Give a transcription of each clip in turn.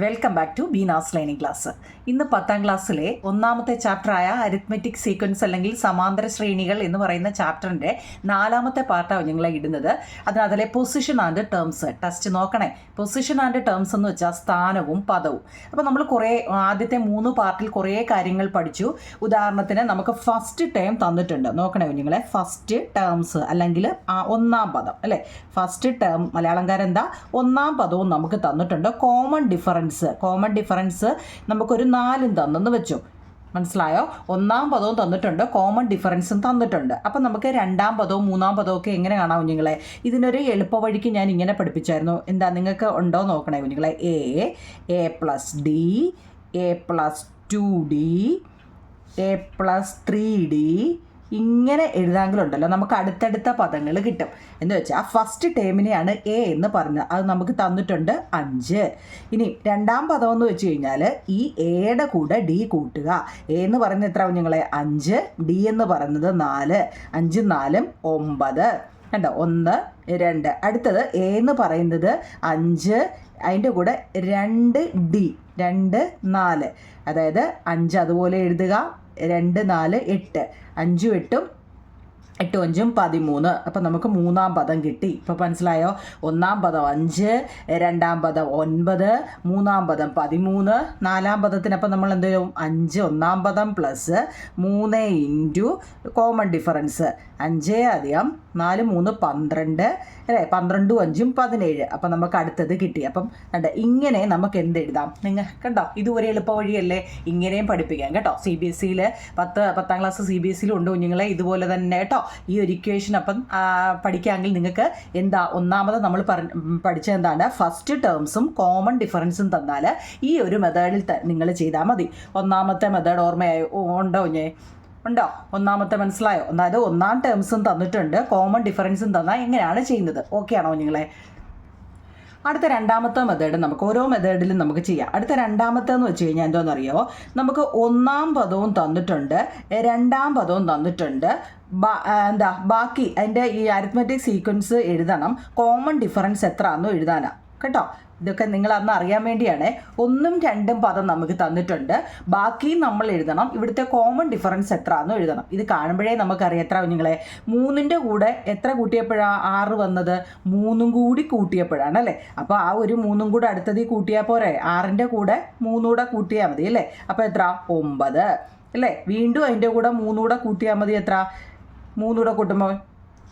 Welcome back to Beena's learning class. ഇന്ന് 10ാം ക്ലാസ്സിലെ ഒന്നാമത്തെ ചാപ്റ്ററായ അരിത്മെറ്റിക് സീക്വൻസ് അല്ലെങ്കിൽ സമാന്തര ശ്രേണികൾ എന്ന് പറയുന്ന ചാപ്റ്ററിൻ്റെ 4ാമത്തെ പാർട്ടാണ് നിങ്ങളെ ഇടുന്നത്. അതിലെ പൊസിഷൻ ആൻഡ് ടേംസ് ടെസ്റ്റ് നോക്കണേ. പൊസിഷൻ ആൻഡ് ടേംസ് എന്ന് വെച്ചാൽ സ്ഥാനവും പദവും. അപ്പോൾ നമ്മൾ ആദ്യത്തെ 3 പാർട്ടിൽ കുറേ കാര്യങ്ങൾ പഠിച്ചു. ഉദാഹരണത്തിന് നമുക്ക് ഫസ്റ്റ് ടേം തന്നിട്ടുണ്ട്. നോക്കണേ കുഞ്ഞുങ്ങളെ, ഫസ്റ്റ് ടേംസ് അല്ലെങ്കിൽ ഒന്നാം പദം അല്ലേ. ഫസ്റ്റ് ടേം മലയാളംകാരെന്താ, ഒന്നാം പദവും നമുക്ക് തന്നിട്ടുണ്ട്. കോമൺ ഡിഫറൻസ് നമുക്കൊരു 4 തന്നെന്ന് വെച്ചു. മനസ്സിലായോ? ഒന്നാം പദവും തന്നിട്ടുണ്ട്, കോമൺ ഡിഫറൻസും തന്നിട്ടുണ്ട്. അപ്പം നമുക്ക് രണ്ടാം പദവും മൂന്നാം പദവും ഒക്കെ എങ്ങനെ കാണാം കുഞ്ഞുങ്ങളെ? ഇതിനൊരു എളുപ്പ വഴിക്ക് ഞാൻ ഇങ്ങനെ പഠിപ്പിച്ചായിരുന്നു. എന്താ, നിങ്ങൾക്ക് ഉണ്ടോ നോക്കണേ കുഞ്ഞുങ്ങളെ. A plus D, A plus 2d, A plus 3d ഇങ്ങനെ എഴുതാമെങ്കിലുണ്ടല്ലോ നമുക്ക് അടുത്തടുത്ത പദങ്ങൾ കിട്ടും. എന്ന് വെച്ചാൽ ഫസ്റ്റ് ടേമിനെയാണ് എ എന്ന് പറഞ്ഞത്, അത് നമുക്ക് തന്നിട്ടുണ്ട് 5. ഇനി രണ്ടാം പദം എന്ന് വെച്ച് കഴിഞ്ഞാൽ ഈ എയുടെ കൂടെ ഡി കൂട്ടുക. എ എന്ന് പറയുന്നത് എത്ര കുഞ്ഞുങ്ങളെ? 5. ഡി എന്ന് പറയുന്നത് 4. 5 4 9. കണ്ടോ? 1 2. അടുത്തത് എ എന്ന് പറയുന്നത് 5, അതിൻ്റെ കൂടെ 2d 2 4. അതായത് 5 അതുപോലെ എഴുതുക. 2 4 8. 5 8 8 5 13. അപ്പം നമുക്ക് മൂന്നാം പദം കിട്ടി. ഇപ്പോൾ മനസ്സിലായോ? ഒന്നാം പദം 5, രണ്ടാം പദം 9, മൂന്നാം പദം 13, നാലാം പദത്തിനപ്പം നമ്മൾ എന്ത് ചെയ്യും? 5 ഒന്നാം പദം പ്ലസ് 3 ഇൻറ്റു കോമൺ ഡിഫറൻസ് 5 അധികം 4 3 12 അല്ലേ. 12 5 17. അപ്പം നമുക്ക് അടുത്തത് കിട്ടി. അപ്പം ഇങ്ങനെ നമുക്ക് എന്ത് എഴുതാം? നിങ്ങൾ കണ്ടോ, ഇതുവരെ എളുപ്പ വഴിയല്ലേ. ഇങ്ങനെയും പഠിപ്പിക്കാം കേട്ടോ. CBSE 10ാം ക്ലാസ് CBSE ഉണ്ട് കുഞ്ഞുങ്ങളെ. ഇതുപോലെ തന്നെ കേട്ടോ. ഈ ഒരു ഇക്വേഷൻ അപ്പം പഠിക്കാമെങ്കിൽ നിങ്ങൾക്ക് എന്താ, ഒന്നാമത് നമ്മൾ പഠിച്ചത് എന്താണ്? ഫസ്റ്റ് ടേംസും കോമൺ ഡിഫറൻസും തന്നാൽ ഈ ഒരു മെത്തേഡിൽ നിങ്ങൾ ചെയ്താൽ മതി. ഒന്നാമത്തെ മെത്തേഡ് ഓർമ്മയായോ? ഉണ്ടോ? ഒന്നാമത്തെ മനസ്സിലായോ? അതായത് ഒന്നാം ടേംസും തന്നിട്ടുണ്ട്, കോമൺ ഡിഫറൻസും തന്നാൽ എങ്ങനെയാണ് ചെയ്യുന്നത്? ഓക്കെ ആണോ കുഞ്ഞുങ്ങളെ? അടുത്ത രണ്ടാമത്തെ മെത്തേഡ് നമുക്ക് ഓരോ മെത്തേഡിലും നമുക്ക് ചെയ്യാം. അടുത്ത രണ്ടാമത്തെ എന്ന് വെച്ച് കഴിഞ്ഞാൽ എന്തോന്നറിയോ? നമുക്ക് ഒന്നാം പദവും തന്നിട്ടുണ്ട്, രണ്ടാം പദവും തന്നിട്ടുണ്ട്. ബാക്കി അതിൻ്റെ ഈ അരിത്മെറ്റിക് സീക്വൻസ് എഴുതണം. കോമൺ ഡിഫറൻസ് എത്ര ആണെന്നോ എഴുതാനാണ് കേട്ടോ. ഇതൊക്കെ നിങ്ങൾ അന്ന് അറിയാൻ വേണ്ടിയാണ്. 1ഉം 2ഉം പദം നമുക്ക് തന്നിട്ടുണ്ട്, ബാക്കി നമ്മൾ എഴുതണം. ഇവിടുത്തെ കോമൺ ഡിഫറൻസ് എത്ര ആണെന്ന് എഴുതണം. ഇത് കാണുമ്പോഴേ നമുക്കറിയാം എത്ര കുഞ്ഞുങ്ങളെ. 3ൻ്റെ കൂടെ എത്ര കൂട്ടിയപ്പോഴാണ് 6 വന്നത്? 3ഉം കൂടി കൂട്ടിയപ്പോഴാണ് അല്ലേ. അപ്പോൾ ആ ഒരു 3ഉം കൂടെ അടുത്തത് കൂട്ടിയാൽ പോരെ? 6ൻ്റെ കൂടെ 3 കൂടെ കൂട്ടിയാൽ മതി അല്ലേ. അപ്പോൾ എത്ര? 9 അല്ലേ. വീണ്ടും അതിൻ്റെ കൂടെ 3 കൂടെ കൂട്ടിയാൽ മതി. എത്ര? 3 കൂടെ കൂട്ടുമ്പോൾ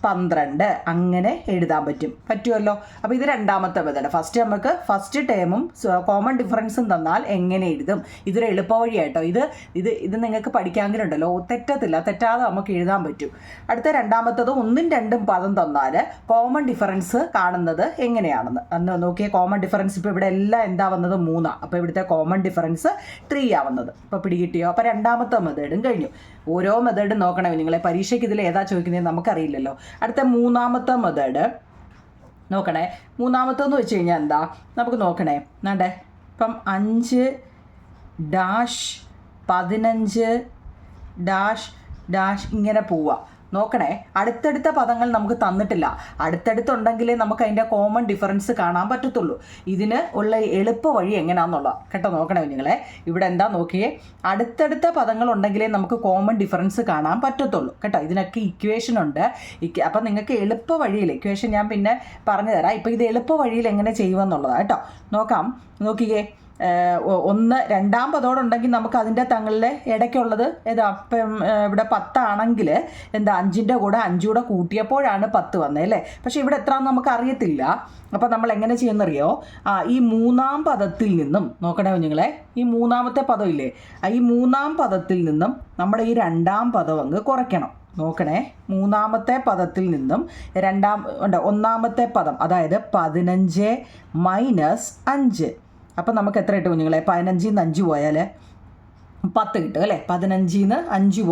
12. അങ്ങനെ എഴുതാൻ പറ്റുമല്ലോ. അപ്പോൾ ഇത് രണ്ടാമത്തെ മെത്തേഡ്. ഫസ്റ്റ് നമുക്ക് ഫസ്റ്റ് ടേമും കോമൺ ഡിഫറൻസും തന്നാൽ എങ്ങനെ എഴുതും? ഇതൊരു എളുപ്പ വഴിയായിട്ടോ. ഇത് നിങ്ങൾക്ക് പഠിക്കാമെങ്കിലുണ്ടല്ലോ, തെറ്റാതെ നമുക്ക് എഴുതാൻ പറ്റും. അടുത്ത രണ്ടാമത്തത് 1ഉം 2ഉം പദം തന്നാൽ കോമൺ ഡിഫറൻസ് കാണുന്നത് എങ്ങനെയാണെന്ന് അന്ന് നോക്കിയേ. കോമൺ ഡിഫറൻസ് ഇപ്പോൾ ഇവിടെ എല്ലാം എന്താ വന്നത്? 3. അപ്പോൾ ഇവിടുത്തെ കോമൺ ഡിഫറൻസ് 3 ആവുന്നത്. ഇപ്പോൾ പിടികിട്ടിയോ? അപ്പോൾ രണ്ടാമത്തെ മെത്തേഡും കഴിഞ്ഞു. ഓരോ മെത്തേഡും നോക്കണേ നിങ്ങളെ. പരീക്ഷയ്ക്ക് ഇതിൽ ഏതാ ചോദിക്കുന്നത് നമുക്കറിയില്ലല്ലോ. അടുത്ത മൂന്നാമത്തെ മെത്തേഡ് നോക്കണേ. മൂന്നാമത്തെന്ന് വെച്ച് കഴിഞ്ഞാൽ എന്താ? നമുക്ക് നോക്കണേ. എന്നാണ്ടേ ഇപ്പം 5 ഡാഷ് 15 ഡാഷ് ഇങ്ങനെ പോവുക. നോക്കണേ, അടുത്തടുത്ത പദങ്ങൾ നമുക്ക് തന്നിട്ടില്ല. അടുത്തടുത്തുണ്ടെങ്കിലേ നമുക്ക് അതിൻ്റെ കോമൺ ഡിഫറൻസ് കാണാൻ പറ്റത്തുള്ളൂ. ഇതിന് ഉള്ള എളുപ്പ വഴി എങ്ങനെയാണെന്നുള്ള കേട്ടോ. നോക്കണേ കുഞ്ഞുങ്ങളെ, ഇവിടെ എന്താ നോക്കിയേ, അടുത്തടുത്ത പദങ്ങൾ ഉണ്ടെങ്കിലേ നമുക്ക് കോമൺ ഡിഫറൻസ് കാണാൻ പറ്റത്തുള്ളൂ കേട്ടോ. ഇതിനൊക്കെ ഇക്വേഷൻ ഉണ്ട്. അപ്പം നിങ്ങൾക്ക് എളുപ്പ വഴിയിൽ ഇക്വേഷൻ ഞാൻ പിന്നെ പറഞ്ഞു തരാം. ഇപ്പം ഇത് എളുപ്പ വഴിയിൽ എങ്ങനെ ചെയ്യുമെന്നുള്ളതാണ് കേട്ടോ. നോക്കിയേ. 1 രണ്ടാം പദോടുണ്ടെങ്കിൽ നമുക്ക് അതിൻ്റെ തങ്ങളിലെ ഇടയ്ക്കുള്ളത് ഏതാ? ഇപ്പം ഇവിടെ 10 ആണെങ്കിൽ എന്താ, 5ൻ്റെ കൂടെ 5 കൂടെ കൂട്ടിയപ്പോഴാണ് 10 വന്നത് അല്ലേ. പക്ഷേ ഇവിടെ എത്രയാണെന്ന് നമുക്ക് അറിയത്തില്ല. അപ്പം നമ്മൾ എങ്ങനെ ചെയ്യുന്നറിയോ? ഈ മൂന്നാം പദത്തിൽ നിന്നും നോക്കണേ കുഞ്ഞുങ്ങളെ, ഈ മൂന്നാമത്തെ പദം ഇല്ലേ, ഈ മൂന്നാം പദത്തിൽ നിന്നും നമ്മൾ ഈ രണ്ടാം പദം അങ്ങ് കുറയ്ക്കണം. നോക്കണേ, മൂന്നാമത്തെ പദത്തിൽ നിന്നും ഒന്നാമത്തെ പദം, അതായത് 15 മൈനസ് 5. അപ്പം നമുക്ക് എത്ര കിട്ടും കുഞ്ഞുങ്ങളെ? 15 നിന്ന് 5 പോയാൽ 10 കിട്ടും അല്ലേ. 15 നിന്ന് 5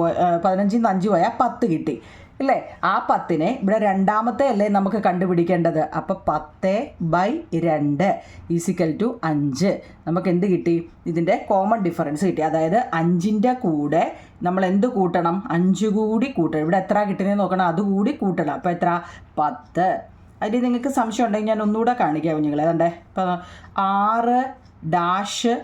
പോയാൽ 10 കിട്ടി അല്ലേ. ആ 10നെ ഇവിടെ രണ്ടാമത്തെ അല്ലേ നമുക്ക് കണ്ടുപിടിക്കേണ്ടത്. അപ്പോൾ 10/2 = 5. നമുക്ക് എന്ത് കിട്ടി? ഇതിൻ്റെ കോമൺ ഡിഫറൻസ് കിട്ടി. അതായത് 5ൻ്റെ കൂടെ നമ്മൾ എന്ത് കൂട്ടണം? 5 കൂടി കൂട്ടണം. ഇവിടെ എത്ര കിട്ടുന്നതെന്ന് നോക്കണം, അതുകൂടി കൂട്ടണം. അപ്പോൾ എത്ര? 10. അതിൽ നിങ്ങൾക്ക് സംശയം ഉണ്ടെങ്കിൽ ഞാൻ ഒന്നുകൂടെ കാണിക്കാം കുഞ്ഞുങ്ങളെ. അതുകൊണ്ട് ഇപ്പം 6 ഡാഷ്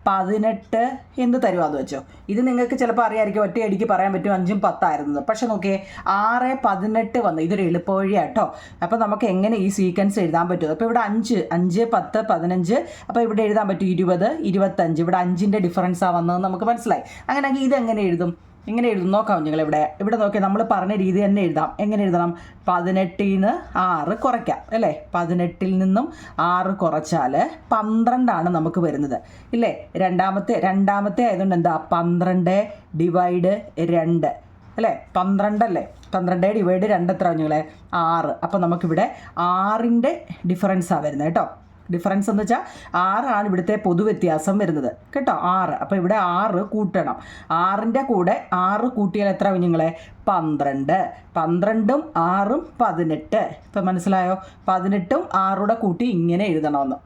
18 എന്ത് തരുവാന്ന് വെച്ചോ. ഇത് നിങ്ങൾക്ക് ചിലപ്പോൾ അറിയാമായിരിക്കും, ഒറ്റയടിക്ക് പറയാൻ പറ്റും 5ഉം 10 ആയിരുന്നത്. പക്ഷെ നോക്കിയേ 6, 18 വന്നു. ഇതൊരു എളുപ്പ വഴിയാട്ടോ. അപ്പോൾ നമുക്ക് എങ്ങനെ ഈ സീക്വൻസ് എഴുതാൻ പറ്റും? അപ്പോൾ ഇവിടെ 5, 5, 10, 15. അപ്പോൾ ഇവിടെ എഴുതാൻ പറ്റും 20, 25. ഇവിടെ 5ൻ്റെ ഡിഫറൻസാണ് വന്നതെന്ന് നമുക്ക് മനസ്സിലായി. അങ്ങനെയെങ്കിൽ ഇതെങ്ങനെ എഴുതും? ഇങ്ങനെ എഴുതും നോക്കാം നിങ്ങൾ. ഇവിടെ നോക്കിയാൽ നമ്മൾ പറഞ്ഞ രീതി തന്നെ എഴുതാം. എങ്ങനെ എഴുതണം? 18ൽ നിന്ന് 6 കുറയ്ക്കാം അല്ലേ? 18ൽ നിന്നും 6 കുറച്ചാൽ 12 നമുക്ക് വരുന്നത് ഇല്ലേ? രണ്ടാമത്തെ ആയതുകൊണ്ട് എന്താ 12 ഡിവൈഡ് 2 അല്ലേ? 12 അല്ലേ? 12 ഡിവൈഡ് 2 എത്ര കുഞ്ഞുങ്ങളെ? 6. അപ്പോൾ നമുക്കിവിടെ 6ൻ്റെ ഡിഫറൻസാണ് വരുന്നത് കേട്ടോ. ഡിഫറൻസ് എന്ന് വെച്ചാൽ 6 ഇവിടുത്തെ പൊതുവ്യത്യാസം വരുന്നത് കേട്ടോ. 6. അപ്പോൾ ഇവിടെ 6 കൂട്ടണം. 6ൻ്റെ കൂടെ 6 കൂട്ടിയാൽ എത്ര കുഞ്ഞുങ്ങളെ? 12. 12ഉം 6ഉം 18. ഇപ്പം മനസ്സിലായോ? 18ഉം 6 കൂട്ടി ഇങ്ങനെ എഴുതണമെന്ന്.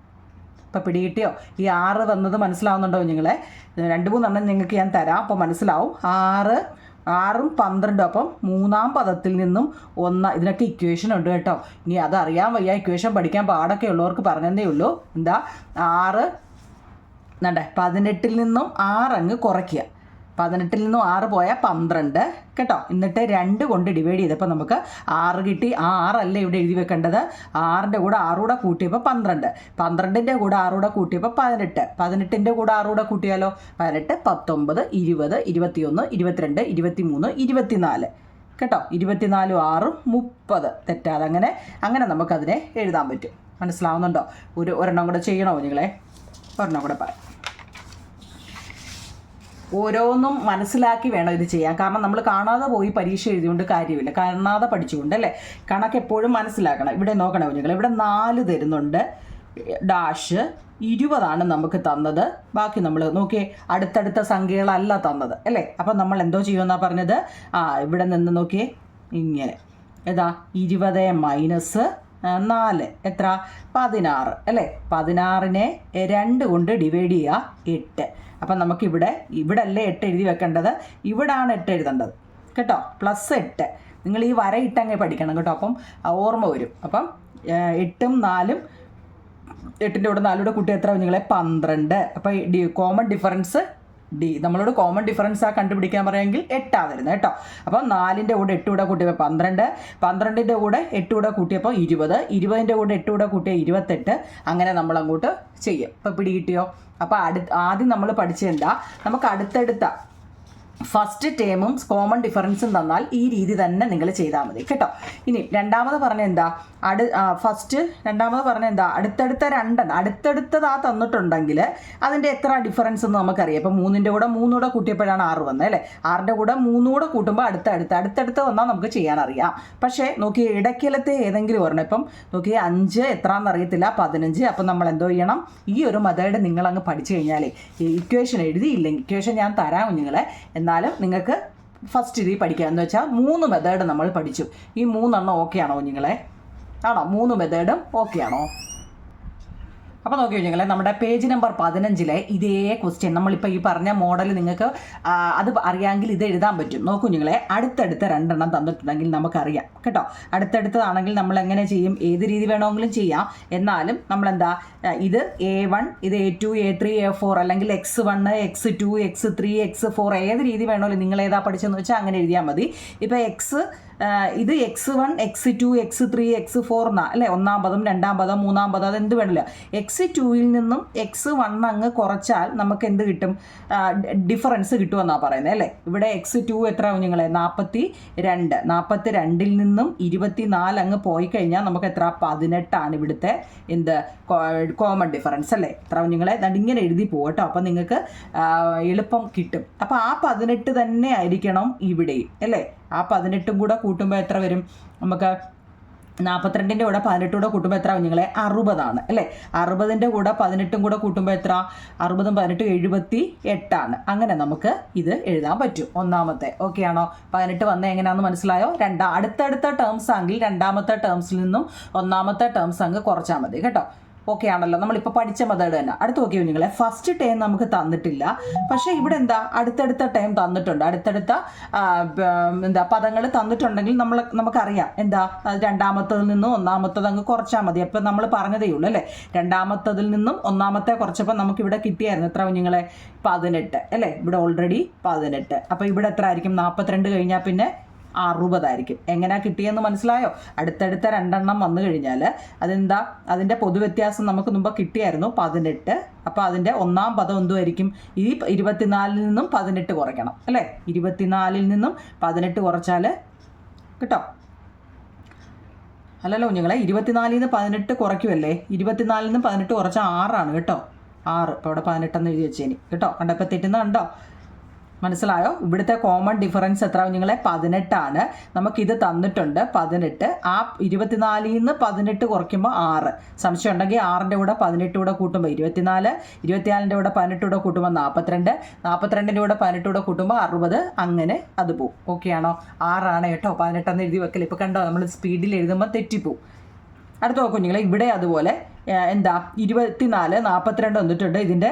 ഇപ്പം പിടികിട്ടിയോ? ഈ 6 വന്നത് മനസ്സിലാവുന്നുണ്ടോ കുഞ്ഞുങ്ങളെ? 2-3 എണ്ണം നിങ്ങൾക്ക് ഞാൻ തരാം, അപ്പോൾ മനസ്സിലാവും. 6ഉം 12. അപ്പം 3-ാം പദത്തിൽ നിന്നും 1. ഇതിനൊക്കെ ഇക്വേഷൻ ഉണ്ട് കേട്ടോ. ഇനി അതറിയാൻ വയ്യ, ഇക്വേഷൻ പഠിക്കാൻ പാടൊക്കെ ഉള്ളവർക്ക് പറഞ്ഞതേ ഉള്ളൂ. എന്താ 6 18ൽ നിന്നും 6 അങ്ങ് കുറയ്ക്കുക. 18ൽ നിന്നും 6 പോയാൽ 12 കേട്ടോ. എന്നിട്ട് 2 കൊണ്ട് ഡിവൈഡ് ചെയ്തപ്പോൾ നമുക്ക് 6 കിട്ടി. ആ 6 അല്ല ഇവിടെ എഴുതി വെക്കേണ്ടത്. 6ൻ്റെ കൂടെ 6 കൂട്ടിയപ്പോൾ 12. 12ൻ്റെ കൂടെ 6 കൂട്ടിയപ്പോൾ 18. 18ൻ്റെ കൂടെ 6 കൂട്ടിയാലോ? 18, 19, 20, 21, 22, 23, 24 കേട്ടോ. 24, 6, 30. തെറ്റാതെ അങ്ങനെ നമുക്കതിനെ എഴുതാൻ പറ്റും. മനസ്സിലാവുന്നുണ്ടോ? ഒരെണ്ണം കൂടെ ചെയ്യണോ നിങ്ങളെ? ഒരെണ്ണം കൂടെ പറയാം. ഓരോന്നും മനസ്സിലാക്കി വേണം ഇത് ചെയ്യാൻ. കാരണം നമ്മൾ കാണാതെ പോയി പരീക്ഷ എഴുതിയോണ്ട് കാര്യമില്ല, കാണാതെ പഠിച്ചുകൊണ്ട് അല്ലേ? കണക്ക് എപ്പോഴും മനസ്സിലാക്കണം. ഇവിടെ നോക്കണം കുഞ്ഞുങ്ങൾ, ഇവിടെ 4 തരുന്നുണ്ട്. ഡാഷ് 20 നമുക്ക് തന്നത്. ബാക്കി നമ്മൾ നോക്കിയേ, അടുത്തടുത്ത സംഖ്യകളല്ല തന്നത് അല്ലേ? അപ്പം നമ്മൾ എന്തോ ചെയ്യുമെന്നാണ് പറഞ്ഞത്? ഇവിടെ നിന്ന് നോക്കിയേ, ഇങ്ങനെ ഏതാ 20 മൈനസ് 4 എത്ര? 16 അല്ലേ? 16നെ 2 കൊണ്ട് ഡിവൈഡ് ചെയ്യുക 8. അപ്പം നമുക്കിവിടെ അല്ലേ 8 എഴുതി വെക്കേണ്ടത്, ഇവിടാണ് 8 എഴുതേണ്ടത് കേട്ടോ. +8. നിങ്ങൾ ഈ വര ഇട്ടങ്ങ് പഠിക്കണം കേട്ടോ. അപ്പം ഓർമ്മ വരും. അപ്പം 8ഉം 4ഉം 8ൻ്റെ കൂടെ 4 കൂട്ടി എത്ര നിങ്ങളെ? 12. അപ്പോൾ കോമൺ ഡിഫറൻസ് നമ്മളോട് കോമൺ ഡിഫറൻസ് കണ്ടുപിടിക്കാൻ പറയുമെങ്കിൽ 8 വരുന്നത് കേട്ടോ. അപ്പം 4ൻ്റെ കൂടെ 8 കൂട്ടിയപ്പോൾ 12, 12ൻ്റെ കൂടെ 8 കൂട്ടിയപ്പോൾ 20, 20ൻ്റെ കൂടെ 8 കൂട്ടിയ 28. അങ്ങനെ നമ്മളങ്ങോട്ട് ചെയ്യും. ഇപ്പോൾ പിടികിട്ടിയോ? അപ്പോൾ ആദ്യം നമ്മൾ പഠിച്ചെന്താ, നമുക്ക് അടുത്തടുത്ത ഫസ്റ്റ് ടേമും കോമൺ ഡിഫറൻസും തന്നാൽ ഈ രീതി തന്നെ നിങ്ങൾ ചെയ്താൽ മതി കേട്ടോ. ഇനി രണ്ടാമത് പറഞ്ഞ എന്താ? രണ്ടാമത് പറഞ്ഞ എന്താ? അടുത്തടുത്ത 2 അടുത്തടുത്തതാ തന്നിട്ടുണ്ടെങ്കിൽ അതിൻ്റെ എത്ര ഡിഫറൻസ് എന്ന് നമുക്കറിയാം. ഇപ്പം 3ൻ്റെ കൂടെ 3 കൂട്ടിയപ്പോഴാണ് 6 വന്നത് അല്ലേ? 6ൻ്റെ കൂടെ 3 കൂട്ടുമ്പോൾ അടുത്തടുത്ത് വന്നാൽ നമുക്ക് ചെയ്യാനറിയാം. പക്ഷേ നോക്കി ഇടയ്ക്കലത്തെ ഏതെങ്കിലും ഒരെണ്ണം, ഇപ്പം നോക്കി 5 എത്രയാണെന്ന് അറിയത്തില്ല, 15. അപ്പം നമ്മൾ എന്തോ ചെയ്യണം? ഈ ഒരു മെത്തേഡ് നിങ്ങളങ്ങ് പഠിച്ചു കഴിഞ്ഞാലേ ഇക്വേഷൻ എഴുതിയില്ലെങ്കിൽ, ഇക്വേഷൻ ഞാൻ തരാം കുഞ്ഞുങ്ങളെ, എന്നാലും നിങ്ങൾക്ക് ഫസ്റ്റ് രീതി പഠിക്കുക. എന്ന് വെച്ചാൽ 3 മെത്തേഡ് നമ്മൾ പഠിച്ചു. ഈ 3 എണ്ണം ഓക്കെ ആണോ കുഞ്ഞുങ്ങളെ? ആണോ? 3 മെത്തേഡും ഓക്കെ ആണോ? അപ്പോൾ നോക്കി കുഞ്ഞുങ്ങളെ, നമ്മുടെ പേജ് നമ്പർ 15 ഇതേ ക്വസ്റ്റ്യൻ നമ്മളിപ്പോൾ ഈ പറഞ്ഞ മോഡൽ നിങ്ങൾക്ക് അത് അറിയാമെങ്കിൽ ഇത് എഴുതാൻ പറ്റും. നോക്കൂ കുഞ്ഞുങ്ങളെ, അടുത്തടുത്ത 2 എണ്ണം തന്നിട്ടുണ്ടെങ്കിൽ നമുക്കറിയാം കേട്ടോ. അടുത്തടുത്തതാണെങ്കിൽ നമ്മൾ എങ്ങനെ ചെയ്യും? ഏത് രീതി വേണമെങ്കിലും ചെയ്യാം. എന്നാലും നമ്മളെന്താ, ഇത് A1, ഇത് A2, A3, A4 അല്ലെങ്കിൽ X1, X2, X3, X4 ഏത് രീതി വേണമെങ്കിലും നിങ്ങൾ ഏതാ പഠിച്ചെന്ന് വെച്ചാൽ അങ്ങനെ എഴുതിയാൽ മതി. ഇപ്പോൾ ഇത് X1, X2, X3, X4 അല്ലേ? 1-ാം പദം, 2-ാം പദം, 3-ാം പദം, അതെന്ത് വേണമല്ലോ. X2ൽ നിന്നും X1 അങ്ങ് കുറച്ചാൽ നമുക്ക് എന്ത് കിട്ടും? ഡിഫറൻസ് കിട്ടുമെന്നാണ് പറയുന്നത് അല്ലേ? ഇവിടെ X2 എത്ര കുഞ്ഞുങ്ങളെ? 42. 42ൽ നിന്നും 24 അങ്ങ് പോയി കഴിഞ്ഞാൽ നമുക്ക് എത്ര? 18 ഇവിടുത്തെ എന്ത് കോമൺ ഡിഫറൻസ് അല്ലേ? എത്ര കുഞ്ഞുങ്ങളെ? ഇങ്ങനെ എഴുതി പോകട്ടോ. അപ്പം നിങ്ങൾക്ക് എളുപ്പം കിട്ടും. അപ്പോൾ ആ 18 തന്നെ ആയിരിക്കണം ഇവിടെയും അല്ലേ? ആ 18ഉം കൂടെ കൂട്ടുമ്പോൾ എത്ര വരും? നമുക്ക് 42ൻ്റെ കൂടെ 18 കൂട്ടുമ്പോൾ എത്ര കുഞ്ഞുങ്ങളെ? 60 അല്ലേ? 60ൻ്റെ കൂടെ 18ഉം കൂടെ കൂട്ടുമ്പോൾ എത്ര? 60ഉം 18ഉം 78. അങ്ങനെ നമുക്ക് ഇത് എഴുതാൻ പറ്റും. ഒന്നാമത്തെ ഓക്കെ ആണോ? 18 വന്നത് എങ്ങനെയാണെന്ന് മനസ്സിലായോ? അടുത്തടുത്ത ടേംസ് ആണെങ്കിൽ രണ്ടാമത്തെ ടേംസിൽ നിന്നും ഒന്നാമത്തെ ടേംസ് അങ്ങ് കുറച്ചാൽ മതി കേട്ടോ. ഓക്കെ ആണല്ലോ, നമ്മളിപ്പോൾ പഠിച്ച മെത്തേഡ് തന്നെ. അടുത്ത് നോക്കിയോ നിങ്ങളെ, ഫസ്റ്റ് ടേം നമുക്ക് തന്നിട്ടില്ല, പക്ഷേ ഇവിടെ എന്താ അടുത്തടുത്ത ടേം തന്നിട്ടുണ്ട്, അടുത്തടുത്ത പദങ്ങൾ തന്നിട്ടുണ്ടെങ്കിൽ നമുക്കറിയാം എന്താ രണ്ടാമത്തതിൽ നിന്നും ഒന്നാമത്തത് അങ്ങ് കുറച്ചാൽ മതി. അപ്പം നമ്മൾ പറഞ്ഞതേ ഉള്ളൂ അല്ലേ, രണ്ടാമത്തതിൽ നിന്നും ഒന്നാമത്തെ കുറച്ചപ്പോൾ നമുക്കിവിടെ കിട്ടിയായിരുന്നു എത്ര കുഞ്ഞുങ്ങളെ, 18 അല്ലേ, ഇവിടെ ഓൾറെഡി 18. അപ്പോൾ ഇവിടെ എത്ര ആയിരിക്കും, 42 കഴിഞ്ഞാൽ പിന്നെ 60 ആയിരിക്കും. എങ്ങനെയാ കിട്ടിയെന്ന് മനസ്സിലായോ? അടുത്തടുത്ത രണ്ടെണ്ണം വന്നു കഴിഞ്ഞാൽ അതെന്താ, അതിൻ്റെ പൊതുവ്യത്യാസം നമുക്ക് മുമ്പ് കിട്ടിയായിരുന്നു 18. അപ്പോൾ അതിൻ്റെ ഒന്നാം പദം എന്തുമായിരിക്കും, ഈ 24 നിന്നും 18 കുറയ്ക്കണം അല്ലേ, 24 നിന്നും 18 കുറച്ചാൽ കേട്ടോ, അല്ലല്ലോ കുഞ്ഞുങ്ങളെ, 24 നിന്ന് 18 കുറയ്ക്കുമല്ലേ, 24 നിന്ന് 18 കുറച്ചാൽ 6 കേട്ടോ, 6. ഇപ്പോൾ ഇവിടെ 18 എന്ന് എഴുതി വെച്ചേനി കേട്ടോ, കണ്ടോ, ഇപ്പോൾ തെറ്റുന്ന കണ്ടോ, മനസ്സിലായോ? ഇവിടുത്തെ കോമൺ ഡിഫറൻസ് എത്ര കുഞ്ഞുങ്ങളെ, 18 നമുക്കിത് തന്നിട്ടുണ്ട് 18. ആ 24 നിന്ന് 18 കുറയ്ക്കുമ്പോൾ 6. സംശയം ഉണ്ടെങ്കിൽ 6ൻ്റെ കൂടെ 18 കൂടെ കൂട്ടുമ്പോൾ 24, 24ൻ്റെ കൂടെ 18 കൂടെ കൂട്ടുമ്പോൾ 42, 42ൻ്റെ കൂടെ 18 കൂടെ കൂട്ടുമ്പോൾ 60, അങ്ങനെ അത് പോവും. ഓക്കെ ആണോ? 6 കേട്ടോ, 18 എഴുതി വെക്കൽ. ഇപ്പോൾ കണ്ടോ, നമ്മൾ സ്പീഡിൽ എഴുതുമ്പോൾ തെറ്റിപ്പോവും. അടുത്ത നോക്കൂ കുഞ്ഞുങ്ങളെ, ഇവിടെ അതുപോലെ എന്താ 24, 42 വന്നിട്ടുണ്ട്. ഇതിൻ്റെ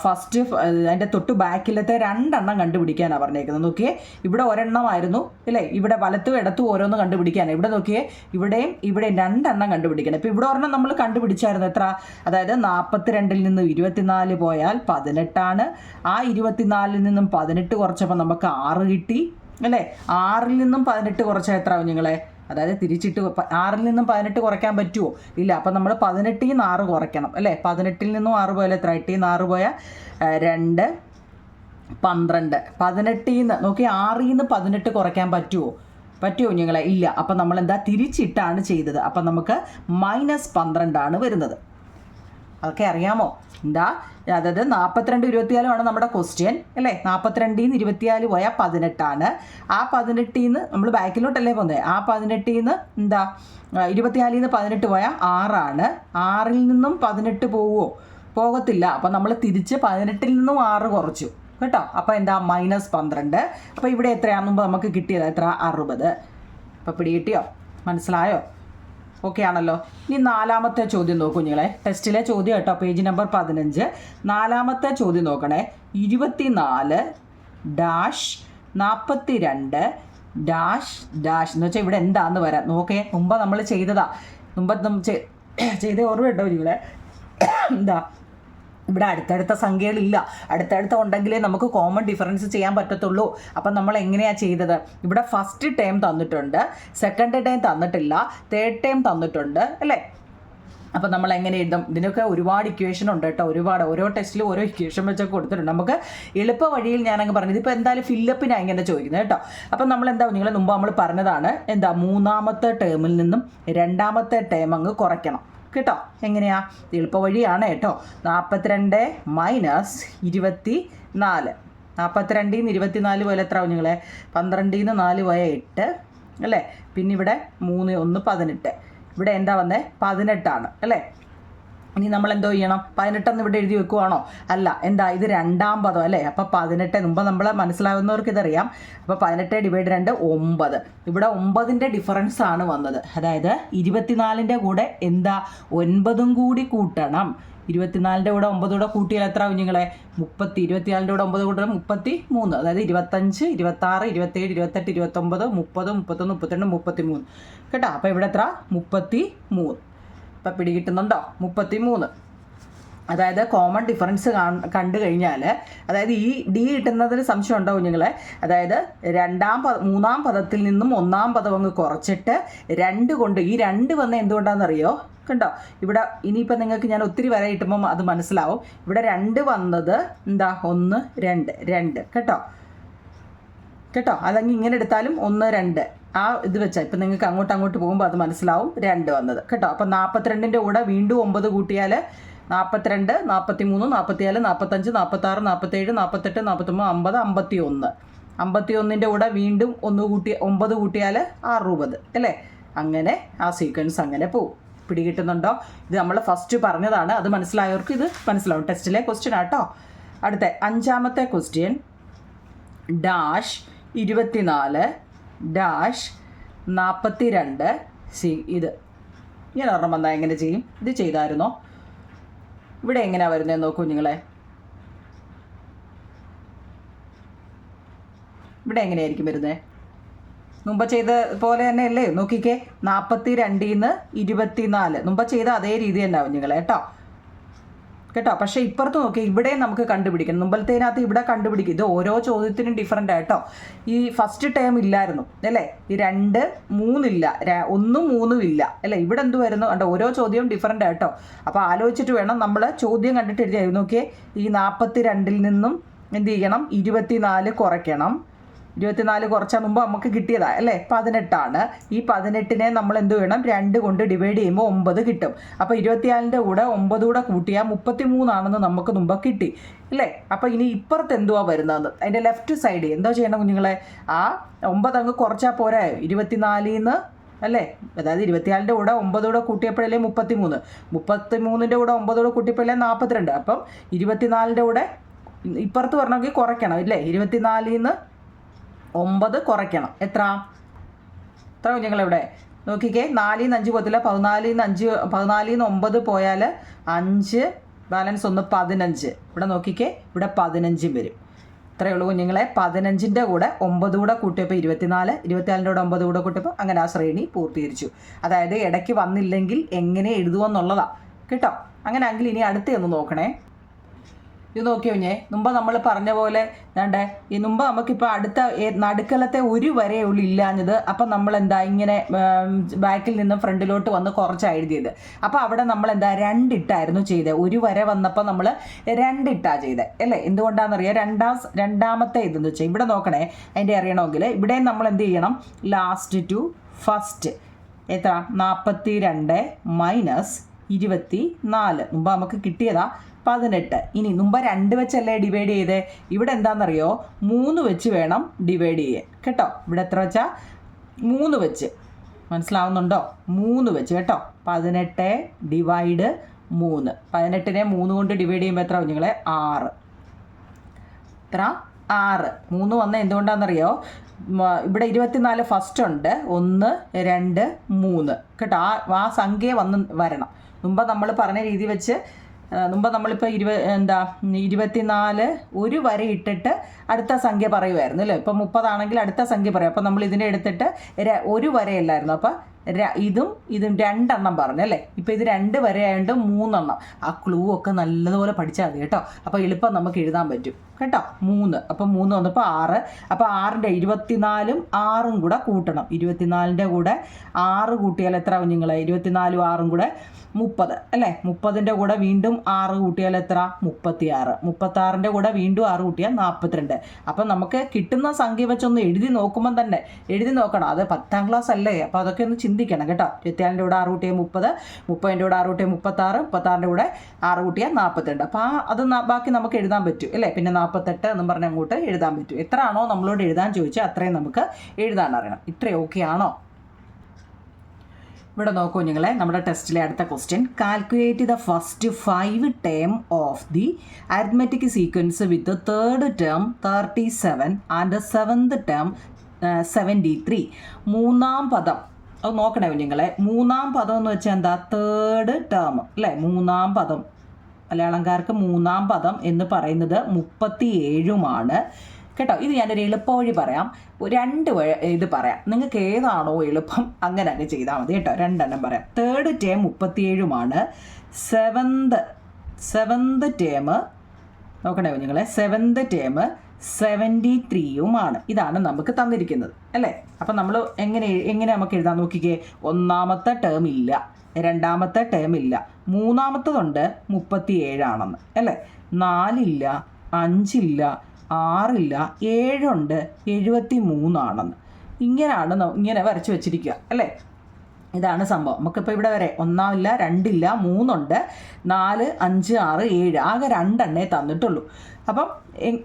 ഫസ്റ്റ് അതിൻ്റെ തൊട്ട് ബാക്കിലത്തെ 2 എണ്ണം കണ്ടുപിടിക്കാനാണ് പറഞ്ഞേക്കുന്നത്. നോക്കിയേ, ഇവിടെ ഒരെണ്ണമായിരുന്നു അല്ലേ, ഇവിടെ വലത്തും ഇടത്തും ഓരോന്ന് കണ്ടുപിടിക്കാനാണ്. ഇവിടെ നോക്കിയേ, ഇവിടെയും 2 എണ്ണം കണ്ടുപിടിക്കണം. ഇപ്പോൾ ഇവിടെ ഒരെണ്ണം നമ്മൾ കണ്ടുപിടിച്ചായിരുന്നു എത്ര, അതായത് 42 നിന്ന് 24 പോയാൽ 18. ആ 24 നിന്നും 18 കുറച്ചപ്പോൾ നമുക്ക് 6 കിട്ടി അല്ലേ. 6 നിന്നും 18 കുറച്ചാൽ എത്ര കുഞ്ഞുങ്ങളെ, അതായത് തിരിച്ചിട്ട് 6 നിന്നും 18 കുറയ്ക്കാൻ പറ്റുമോ? ഇല്ല. അപ്പം നമ്മൾ 18 നിന്ന് 6 കുറയ്ക്കണം അല്ലേ. 18 നിന്നും 6 പോയാൽ എത്ര, 8 നിന്ന് 6 പോയാൽ 2, 12. 18 നിന്ന് നോക്കി, 6 നിന്ന് 18 കുറയ്ക്കാൻ പറ്റുമോ കുഞ്ഞുങ്ങളെ? ഇല്ല. അപ്പം നമ്മൾ എന്താ തിരിച്ചിട്ടാണ് ചെയ്തത്. അപ്പം നമുക്ക് -12 വരുന്നത്. അതൊക്കെ അറിയാമോ? എന്താ, അതായത് 42, 24 നമ്മുടെ ക്വസ്റ്റ്യൻ അല്ലേ. 42 നിന്ന് 24 പോയാൽ 18. ആ 18 നിന്ന് നമ്മൾ ബാക്കിലോട്ടല്ലേ പോകുന്നത്. ആ 18 നിന്ന് എന്താ 24 നിന്ന് 18 പോയാൽ 6. 6 നിന്നും 18 പോവുമോ? പോകത്തില്ല. അപ്പം നമ്മൾ തിരിച്ച് 18 നിന്നും 6 കുറച്ചു കേട്ടോ. അപ്പോൾ എന്താ -12. അപ്പോൾ ഇവിടെ എത്രയാണെന്ന് നമുക്ക് കിട്ടിയത് എത്ര, 60. അപ്പോൾ പിടികിട്ടിയോ? മനസ്സിലായോ? ഓക്കെ ആണല്ലോ. ഇനി 4ാമത്തെ ചോദ്യം നോക്കൂ കുഞ്ഞുങ്ങളെ, ടെസ്റ്റിലെ ചോദ്യം കേട്ടോ, പേജ് നമ്പർ 15. 4ാമത്തെ ചോദ്യം നോക്കണേ. 24 ഡാഷ് 42 ഡാഷ് ഡാഷ് എന്ന് വെച്ചാൽ ഇവിടെ എന്താന്ന് വരാം. നോക്കേ, മുമ്പ് നമ്മൾ ചെയ്തതാ, മുമ്പ് ചെയ്ത ഓർമ്മ കേട്ടോ കുഞ്ഞുങ്ങളെ. എന്താ, ഇവിടെ അടുത്തടുത്ത സംഖ്യകളില്ല, അടുത്തടുത്ത ഉണ്ടെങ്കിലേ നമുക്ക് കോമൺ ഡിഫറൻസ് ചെയ്യാൻ പറ്റത്തുള്ളൂ. അപ്പം നമ്മൾ എങ്ങനെയാണ് ചെയ്തത്, ഇവിടെ ഫസ്റ്റ് ടേം തന്നിട്ടുണ്ട്, സെക്കൻഡ് ടേം തന്നിട്ടില്ല, തേർഡ് ടേം തന്നിട്ടുണ്ട് അല്ലേ. അപ്പം നമ്മൾ എങ്ങനെ എഴുതും? ഇതിനൊക്കെ ഒരുപാട് ഇക്വേഷൻ ഉണ്ട് കേട്ടോ, ഓരോ ടെസ്റ്റിലും ഓരോ ഇക്വേഷൻ വെച്ചൊക്കെ കൊടുത്തിട്ടുണ്ട്. നമുക്ക് എളുപ്പ വഴിയിൽ ഞാനങ്ങ് പറഞ്ഞത്, ഇപ്പോൾ എന്തായാലും ഫില്ലപ്പിനാണ് ഇങ്ങനെ ചോദിക്കുന്നത് കേട്ടോ. അപ്പം നമ്മൾ എന്താ, നിങ്ങൾ മുമ്പ് നമ്മൾ പറഞ്ഞതാണ് എന്താ, 3ാമത്തെ ടേമിൽ നിന്നും 2ാമത്തെ ടേം അങ്ങ് കുറയ്ക്കണം കേട്ടോ. എങ്ങനെയാ, എളുപ്പ വഴിയാണ് കേട്ടോ. 42 മൈനസ് 24. 42 നിന്ന് 24 പോലെ എത്ര കുഞ്ഞുങ്ങളെ, 12 നിന്ന് 4 പോയ 8 അല്ലേ. പിന്നെ ഇവിടെ 3, 1, 18. ഇവിടെ എന്താ വന്നേ, 18 അല്ലേ. ഇനി നമ്മൾ എന്തോ ചെയ്യണം, 18 ഇവിടെ എഴുതി വെക്കുവാണോ? അല്ല. എന്താ, ഇത് 2ാം പദം അല്ലേ. അപ്പോൾ 18 മുമ്പ് നമ്മൾ മനസ്സിലാവുന്നവർക്ക് ഇതറിയാം. അപ്പോൾ 18 ÷ 2 9. ഇവിടെ 9ൻ്റെ ഡിഫറൻസ് ആണ് വന്നത്. അതായത് 24ൻ്റെ കൂടെ എന്താ, 9 കൂടി കൂട്ടണം. 24ൻ്റെ കൂടെ 9 കൂടെ കൂട്ടിയാൽ എത്ര കുഞ്ഞുങ്ങളെ, 30. 24ൻ്റെ കൂടെ 9 കൂട്ടണം 33. അതായത് 25, 26, 27, 28, 29, 30, 31, 32, 33 കേട്ടോ. അപ്പോൾ ഇവിടെ എത്ര, 33. ഇപ്പം പിടികിട്ടുന്നുണ്ടോ? 33. അതായത് കോമൺ ഡിഫറൻസ് കണ്ടു കഴിഞ്ഞാൽ, അതായത് ഈ ഡി കിട്ടുന്നതിന് സംശയം ഉണ്ടോ കുഞ്ഞുങ്ങളെ? അതായത് 3ാം പദത്തിൽ നിന്നും 1ാം പദം അങ്ങ് കുറച്ചിട്ട് 2 കൊണ്ട്, ഈ 2 വന്ന എന്തുകൊണ്ടാണെന്നറിയോ? കണ്ടോ, ഇവിടെ ഇനിയിപ്പോൾ നിങ്ങൾക്ക് ഞാൻ ഒത്തിരി വരെ കിട്ടുമ്പം അത് മനസ്സിലാവും. ഇവിടെ 2 വന്നത് എന്താ, 1, 2 കേട്ടോ. അല്ലെങ്കിൽ ഇങ്ങനെ എടുത്താലും 1, 2 ആ ഇത് വെച്ചാൽ ഇപ്പം നിങ്ങൾക്ക് അങ്ങോട്ട് പോകുമ്പോൾ അത് മനസ്സിലാവും 2 വന്നത് കേട്ടോ. അപ്പം 42ൻ്റെ കൂടെ വീണ്ടും 9 കൂട്ടിയാൽ 42, 43, 44, 45, 46, 47, 48, 49, 50, 51. 51ൻ്റെ കൂടെ വീണ്ടും 9 കൂട്ടിയാൽ 60 അല്ലേ. അങ്ങനെ ആ സീക്വൻസ് അങ്ങനെ പോവും. പിടികിട്ടുന്നുണ്ടോ? ഇത് നമ്മൾ ഫസ്റ്റ് പറഞ്ഞതാണ്, അത് മനസ്സിലായവർക്ക് ഇത് മനസ്സിലാവും. ടെസ്റ്റിലെ ക്വസ്റ്റ്യൻ ആട്ടോ. അടുത്ത 5ാമത്തെ ക്വസ്റ്റ്യൻ, ഡാഷ് 24 ഡാഷ് 42. ഇത് ഇങ്ങനെ ഒരെണ്ണം വന്നാൽ എങ്ങനെ ചെയ്യും? ഇത് ചെയ്തായിരുന്നോ? ഇവിടെ എങ്ങനെയാണ് വരുന്നത് നോക്കൂ കുഞ്ഞുങ്ങളെ. ഇവിടെ എങ്ങനെയായിരിക്കും വരുന്നത്? മുമ്പ് ചെയ്ത പോലെ തന്നെ അല്ലേ? നോക്കിക്കേ, 42 24 മുമ്പ് ചെയ്ത അതേ രീതി തന്നെ കുഞ്ഞുങ്ങളെ കേട്ടോ. പക്ഷേ ഇപ്പുറത്ത് നോക്കി, ഇവിടെ നമുക്ക് കണ്ടുപിടിക്കണം. മുമ്പത്തേനകത്ത് ഇവിടെ കണ്ടുപിടിക്കും. ഇത് ഓരോ ചോദ്യത്തിനും ഡിഫറൻ്റ് ആയിട്ടോ. ഈ ഫസ്റ്റ് ടേം ഇല്ലായിരുന്നു അല്ലേ? ഈ 2 3 ഇല്ല, 1 3 ഇല്ല അല്ലേ? ഇവിടെ എന്ത് വരുന്നു കണ്ടോ? ഓരോ ചോദ്യവും ഡിഫറൻ്റ് ആയിട്ടോ. അപ്പോൾ ആലോചിച്ചിട്ട് വേണം നമ്മൾ ചോദ്യം കണ്ടിട്ട് എഴുതിയാൽ. നോക്കിയേ, ഈ 42 നിന്നും എന്ത് ചെയ്യണം? 24 കുറയ്ക്കണം. 24 കുറച്ചാൽ മുമ്പ് നമുക്ക് കിട്ടിയതാ അല്ലേ? 18 ഈ 18നെ നമ്മൾ എന്ത് വേണം? 2 കൊണ്ട് ഡിവൈഡ് ചെയ്യുമ്പോൾ 9 കിട്ടും. അപ്പോൾ 24ൻ്റെ കൂടെ 9 കൂടെ കൂട്ടിയാൽ 33 നമുക്ക് മുമ്പ് കിട്ടി അല്ലേ? അപ്പോൾ ഇനി ഇപ്പുറത്ത് എന്തുവാ വരുന്നതെന്ന് അതിൻ്റെ ലെഫ്റ്റ് സൈഡ് എന്തോ ചെയ്യണം കുഞ്ഞുങ്ങളെ? ആ 9 അങ്ങ് കുറച്ചാൽ പോരാ 24 അല്ലേ? അതായത് 24ൻ്റെ കൂടെ 9 കൂടെ കൂട്ടിയപ്പോഴല്ലേ 33. 33ൻ്റെ കൂടെ 9 കൂടെ കൂട്ടിയപ്പോഴല്ലേ 42. അപ്പം 24ൻ്റെ കൂടെ ഇപ്പുറത്ത് വരണമെങ്കിൽ കുറയ്ക്കണം ഇല്ലേ? 24 9 കുറയ്ക്കണം. എത്ര കുഞ്ഞുങ്ങളിവിടെ നോക്കിക്കേ. 4 5 പോകത്തില്ല. 14 9 പോയാൽ 5 ബാലൻസ് 1 15. ഇവിടെ നോക്കിക്കേ, ഇവിടെ 15 വരും. ഇത്രയേ ഉള്ളൂ കുഞ്ഞുങ്ങളെ. 15ൻ്റെ കൂടെ 9 കൂടെ കൂട്ടിയപ്പോൾ 24, 24ൻ്റെ കൂടെ 9 കൂടെ കൂട്ടിയപ്പോൾ അങ്ങനെ ആ ശ്രേണി പൂർത്തീകരിച്ചു. അതായത് ഇടയ്ക്ക് വന്നില്ലെങ്കിൽ എങ്ങനെ എഴുതുമെന്നുള്ളതാണ് കേട്ടോ. അങ്ങനെ ആണെങ്കിൽ ഇനി അടുത്തൊന്ന് നോക്കണേ. ഇത് നോക്കിയോ കുഞ്ഞേ, മുമ്പ് നമ്മൾ പറഞ്ഞ പോലെ വേണ്ടേ, ഈ മുമ്പ് നമുക്കിപ്പോൾ അടുത്ത നടുക്കലത്തെ ഒരു വരയേ ഉള്ളൂ ഇല്ലാഞ്ഞത്. അപ്പം നമ്മൾ എന്താ ഇങ്ങനെ ബാക്കിൽ നിന്നും ഫ്രണ്ടിലോട്ട് വന്ന് കുറച്ചാണ് എഴുതിയത്. അപ്പോൾ അവിടെ നമ്മൾ എന്താ 2 ഇട്ടായിരുന്നു ചെയ്തത്. ഒരു വര വന്നപ്പോൾ നമ്മൾ 2 ഇട്ടാണ് ചെയ്തത് അല്ലേ? എന്തുകൊണ്ടാണെന്നറിയാം? രണ്ടാമത്തെ ഇതെന്ന് വെച്ചാൽ ഇവിടെ നോക്കണേ. അതിൻ്റെ അറിയണമെങ്കിൽ ഇവിടെ നമ്മൾ എന്ത് ചെയ്യണം? ലാസ്റ്റ് ടു ഫസ്റ്റ് എത്ര? 42 മൈനസ് 24 മുമ്പ് നമുക്ക് കിട്ടിയതാ 18. ഇനി മുമ്പ് 2 വെച്ചല്ലേ ഡിവൈഡ് ചെയ്തേ? ഇവിടെ എന്താണെന്നറിയോ? 3 വെച്ച് വേണം ഡിവൈഡ് ചെയ്യാൻ കേട്ടോ. ഇവിടെ എത്ര വെച്ചാൽ 3 വെച്ച്, മനസ്സിലാവുന്നുണ്ടോ? 3 വെച്ച് കേട്ടോ. 18 ഡിവൈഡ് 3. 18നെ 3 കൊണ്ട് ഡിവൈഡ് ചെയ്യുമ്പോൾ എത്ര കുഞ്ഞുങ്ങളെ? 6. എത്ര? 6. 3 വന്ന എന്തുകൊണ്ടാണെന്നറിയോ? ഇവിടെ 24 ഫസ്റ്റ് ഉണ്ട്. 1 2 3 കേട്ടോ. ആ സംഖ്യ വന്ന് വരണം. മുമ്പ് നമ്മൾ പറഞ്ഞ രീതി വെച്ച് മുമ്പ് നമ്മളിപ്പോൾ 24 ഒരു വര ഇട്ടിട്ട് അടുത്ത സംഖ്യ പറയുമായിരുന്നു അല്ലേ? ഇപ്പം 30 ആണെങ്കിൽ അടുത്ത സംഖ്യ പറയും. അപ്പം നമ്മൾ ഇതിനെ എടുത്തിട്ട് ഒരു വരയല്ലായിരുന്നു. അപ്പം ഇതും 2 പറഞ്ഞു അല്ലേ? ഇപ്പം ഇത് 2 വരയായതുകൊണ്ട് 3. ആ ക്ലൂ ഒക്കെ നല്ലതുപോലെ പഠിച്ചാൽ മതി കേട്ടോ. അപ്പോൾ എളുപ്പം നമുക്ക് എഴുതാൻ പറ്റും കേട്ടോ. 3 അപ്പം 3 വന്നപ്പോൾ 6. അപ്പോൾ 6ൻ്റെ 24 6 കൂടെ കൂട്ടണം. 24ൻ്റെ കൂടെ 6 കൂട്ടിയാൽ എത്ര കുഞ്ഞുങ്ങളെ? 24 6 കൂടെ 30 അല്ലേ? 30ൻ്റെ കൂടെ വീണ്ടും 6 കൂട്ടിയാൽ എത്ര? 36. 36ൻ്റെ കൂടെ വീണ്ടും 6 കൂട്ടിയാൽ 42. അപ്പം നമുക്ക് കിട്ടുന്ന സംഖ്യ വെച്ചൊന്ന് എഴുതി നോക്കുമ്പം തന്നെ എഴുതി നോക്കണം. അത് 10ാം ക്ലാസ് അല്ലേ? അപ്പോൾ അതൊക്കെ ഒന്ന് ചിന്തിക്കണം കേട്ടോ. 24ൻ്റെ കൂടെ 6 കൂട്ടിയാൽ 30, 30ൻ്റെ കൂടെ 6 കൂട്ടിയാൽ 36, 36ൻ്റെ കൂടെ 6 കൂട്ടിയാൽ 42. അപ്പോൾ അത് ബാക്കി നമുക്ക് എഴുതാൻ പറ്റും അല്ലേ? പിന്നെ 48 എന്നും പറഞ്ഞ് അങ്ങോട്ട് എഴുതാൻ പറ്റും. എത്ര ആണോ നമ്മളോട് എഴുതാൻ ചോദിച്ചാൽ അത്രയും നമുക്ക് എഴുതാൻ അറിയണം. ഇത്രയും ഓക്കെ ആണോ? ഇവിടെ നോക്കൂ നിങ്ങളെ, നമ്മുടെ ടെസ്റ്റിലെ അടുത്ത question. Calculate the first 5 term of the arithmetic sequence with third term 37 and 7th term 73. 3ാം പദം അത് നോക്കണേ കുഞ്ഞുങ്ങളെ. 3ാം പദം എന്ന് വെച്ചാൽ എന്താ? തേർഡ് ടേം അല്ലേ? 3ാം പദം മലയാളംകാർക്ക് 3ാം പദം എന്ന് പറയുന്നത് 37 കേട്ടോ. ഇത് ഞാനൊരു എളുപ്പവഴി പറയാം. 2 ഇത് പറയാം. നിങ്ങൾക്ക് ഏതാണോ എളുപ്പം അങ്ങനെ അങ്ങ് ചെയ്താൽ മതി കേട്ടോ. 2 എണ്ണം പറയാം. തേർഡ് ടേം 37 സെവൻത് ടേം നോക്കണേ കുഞ്ഞുങ്ങളെ. 7th ടേം 73 ഇതാണ് നമുക്ക് തന്നിരിക്കുന്നത് അല്ലേ? അപ്പം നമ്മൾ എങ്ങനെ നമുക്ക് എഴുതാൻ നോക്കിക്കേ. 1ാമത്തെ ടേം ഇല്ല, 2ാമത്തെ ടേം ഇല്ല, 3ാമത്തതുണ്ട് 37 അല്ലേ? 4 ഇല്ല, 5 ഇല്ല, 6 ഇല്ല, 7 ഉണ്ട്, 73 ഇങ്ങനെ വരച്ച് വെച്ചിരിക്കുക അല്ലേ? ഇതാണ് സംഭവം. നമുക്കിപ്പോൾ ഇവിടെ വരെ 1 ഇല്ല, 2 ഇല്ല, 3 ഉണ്ട്, 4 5 6 7 ആകെ 2 എണ്ണേ തന്നിട്ടുള്ളൂ. അപ്പം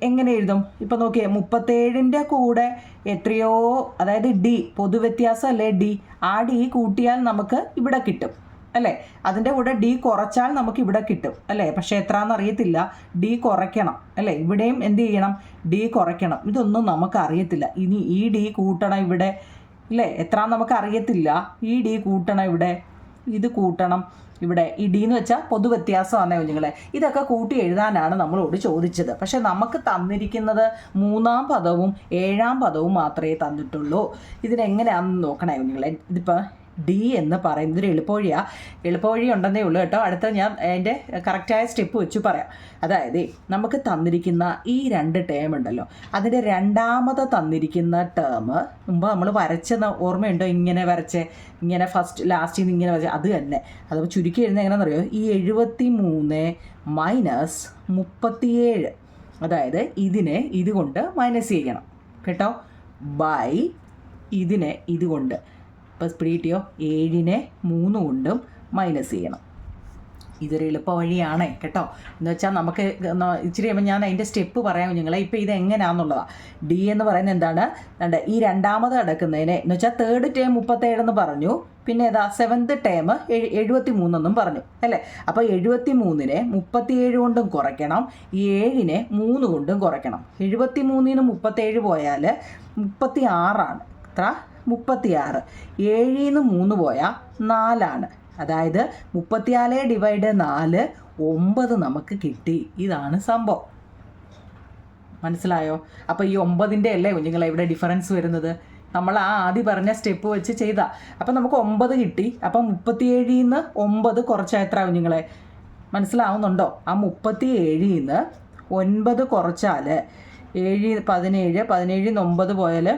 എങ്ങനെ എഴുതും? ഇപ്പം നോക്കിയേ, 37ൻ്റെ കൂടെ എത്രയോ, അതായത് ഡി പൊതുവ്യത്യാസം അല്ലേ ഡി, ആ ഡി കൂട്ടിയാൽ നമുക്ക് ഇവിടെ കിട്ടും അല്ലേ? അതിൻ്റെ കൂടെ ഡി കുറച്ചാൽ നമുക്ക് ഇവിടെ കിട്ടും അല്ലേ? പക്ഷേ എത്രയാണെന്ന് അറിയത്തില്ല. ഡി കുറയ്ക്കണം അല്ലേ? ഇവിടെയും എന്ത് ചെയ്യണം? ഡി കുറയ്ക്കണം. ഇതൊന്നും നമുക്ക് അറിയത്തില്ല. ഇനി ഈ ഡി കൂട്ടണം ഇവിടെ അല്ലേ? എത്രയാണെന്ന് നമുക്ക് അറിയത്തില്ല. ഈ ഡി കൂട്ടണം ഇവിടെ. ഇത് കൂട്ടണം. ഇവിടെ ഈ ഡി എന്ന് വെച്ചാൽ പൊതുവ്യത്യാസമാണ് കുഞ്ഞുങ്ങളെ. ഇതൊക്കെ കൂട്ടി എഴുതാനാണ് നമ്മളോട് ചോദിച്ചത്. പക്ഷെ നമുക്ക് തന്നിരിക്കുന്നത് 3-ാം പദവും 7-ാം പദവും മാത്രമേ തന്നിട്ടുള്ളൂ. ഇതിനെങ്ങനെയാണെന്ന് നോക്കണേ കുഞ്ഞുങ്ങളെ. ഇതിപ്പോൾ ഡി എന്ന് പറയുന്നത് ഒരു എളുപ്പവഴി ഉണ്ടെന്നേ ഉള്ളൂ കേട്ടോ. അടുത്ത ഞാൻ അതിൻ്റെ കറക്റ്റായ സ്റ്റെപ്പ് വെച്ച് പറയാം. അതായത് നമുക്ക് തന്നിരിക്കുന്ന ഈ 2 ടേം ഉണ്ടല്ലോ, അതിൻ്റെ രണ്ടാമത് തന്നിരിക്കുന്ന ടേം മുമ്പ് നമ്മൾ വരച്ചെന്ന് ഓർമ്മയുണ്ടോ? ഇങ്ങനെ വരച്ചേ, ഇങ്ങനെ ഫസ്റ്റ് ലാസ്റ്റിൽ നിന്ന് ഇങ്ങനെ വരച്ചേ, അത് തന്നെ. അത് ചുരുക്കി എഴുതുന്നത് എങ്ങനെയാണെന്നറിയോ? ഈ 73 മൈനസ് 37, അതായത് ഇതിനെ ഇതുകൊണ്ട് മൈനസ് ചെയ്യണം കേട്ടോ, ബൈ ഇതിനെ ഇതുകൊണ്ട്. ഇപ്പോൾ സ്പീഡ് കിട്ടിയോ? 7നെ 3 കൊണ്ടും മൈനസ് ചെയ്യണം. ഇതൊരു എളുപ്പ വഴിയാണ് കേട്ടോ. എന്ന് വെച്ചാൽ നമുക്ക് ഇച്ചിരി കഴിയുമ്പോൾ ഞാൻ അതിൻ്റെ സ്റ്റെപ്പ് പറയാം നിങ്ങളെ. ഇപ്പോൾ ഇത് എങ്ങനെയാണെന്നുള്ളതാണ്. ഡി എന്ന് പറയുന്നത് എന്താണ്? ഈ രണ്ടാമത് കിടക്കുന്നതിനെ എന്ന് വെച്ചാൽ തേർഡ് ടേം 37 എന്ന് പറഞ്ഞു, പിന്നെ ഏതാ 7th ടേം 73 എന്നും പറഞ്ഞു അല്ലേ. അപ്പോൾ 73നെ 37 കൊണ്ടും കുറയ്ക്കണം, 7നെ 3 കൊണ്ടും കുറയ്ക്കണം. 73ന് 37 പോയാൽ 36 എത്ര? 36. 7ന് 3 പോയാൽ 4. അതായത് 34/4 9 നമുക്ക് കിട്ടി. ഇതാണ് സംഭവം. മനസ്സിലായോ? അപ്പോൾ ഈ 9ൻ്റെ അല്ലേ കുഞ്ഞുങ്ങളെ ഇവിടെ ഡിഫറൻസ് വരുന്നത്. നമ്മൾ ആ ആദ്യം പറഞ്ഞ സ്റ്റെപ്പ് വെച്ച് ചെയ്താൽ അപ്പം നമുക്ക് 9 കിട്ടി. അപ്പം 37ന്ന് 9 കുറച്ചാൽ എത്ര കുഞ്ഞുങ്ങളെ? മനസ്സിലാവുന്നുണ്ടോ? ആ 37ന്ന് 9 കുറച്ചാൽ 7 17, 17ന്ന് 9 പോയാൽ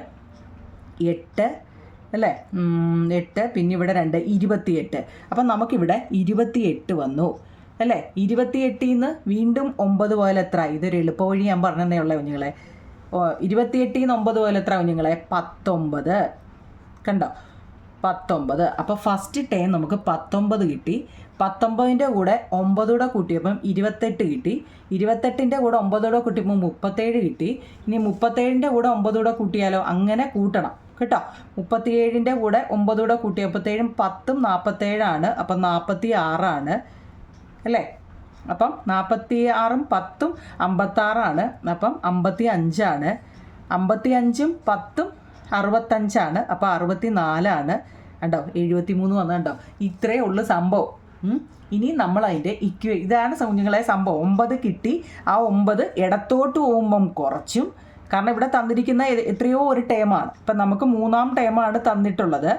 8 അല്ലേ, 8, പിന്നെ ഇവിടെ 2 28. അപ്പം നമുക്കിവിടെ 28 വന്നു അല്ലേ. 28ന്ന് വീണ്ടും 9 പോയാൽ എത്ര? ഇതൊരു എളുപ്പവഴി ഞാൻ പറഞ്ഞതേ ഉള്ളേ കുഞ്ഞുങ്ങളെ. 28ന്ന് 9 പോയാൽ എത്ര കുഞ്ഞുങ്ങളെ? 19. കണ്ടോ? 19. അപ്പോൾ ഫസ്റ്റ് ടൈം നമുക്ക് 19 കിട്ടി. 19ൻ്റെ കൂടെ 9 കൂടെ കൂട്ടിയപ്പം 28 കിട്ടി. 28ൻ്റെ കൂടെ 9 കൂടെ കൂട്ടിയപ്പോൾ 37 കിട്ടി. ഇനി 37ൻ്റെ കൂടെ 9 കൂടെ കൂട്ടിയാലോ? അങ്ങനെ കൂട്ടണം കേട്ടോ. 37ൻ്റെ കൂടെ 9 കൂടെ കൂട്ടിയപ്പോഴത്തേഴും 10ഉം 47 അപ്പം 46 അല്ലേ. അപ്പം 46ഉം 10ഉം 56, അപ്പം 55. 55ഉം 10ഉം 65, അപ്പം 64 കണ്ടോ. 73 വന്നു കണ്ടോ. ഇത്രയേ ഉള്ളൂ സംഭവം. ഇനി നമ്മൾ അതിൻ്റെ ഇതാണ് കുഞ്ഞുങ്ങളെ സംഭവം. 9 കിട്ടി. ആ 9 ഇടത്തോട്ട് പോകുമ്പം കുറച്ചും, കാരണം ഇവിടെ തന്നിരിക്കുന്ന എത്രയോ ഒരു ടേമാണ്. ഇപ്പം നമുക്ക് 3-ാം ടേമാണ് തന്നിട്ടുള്ളത്,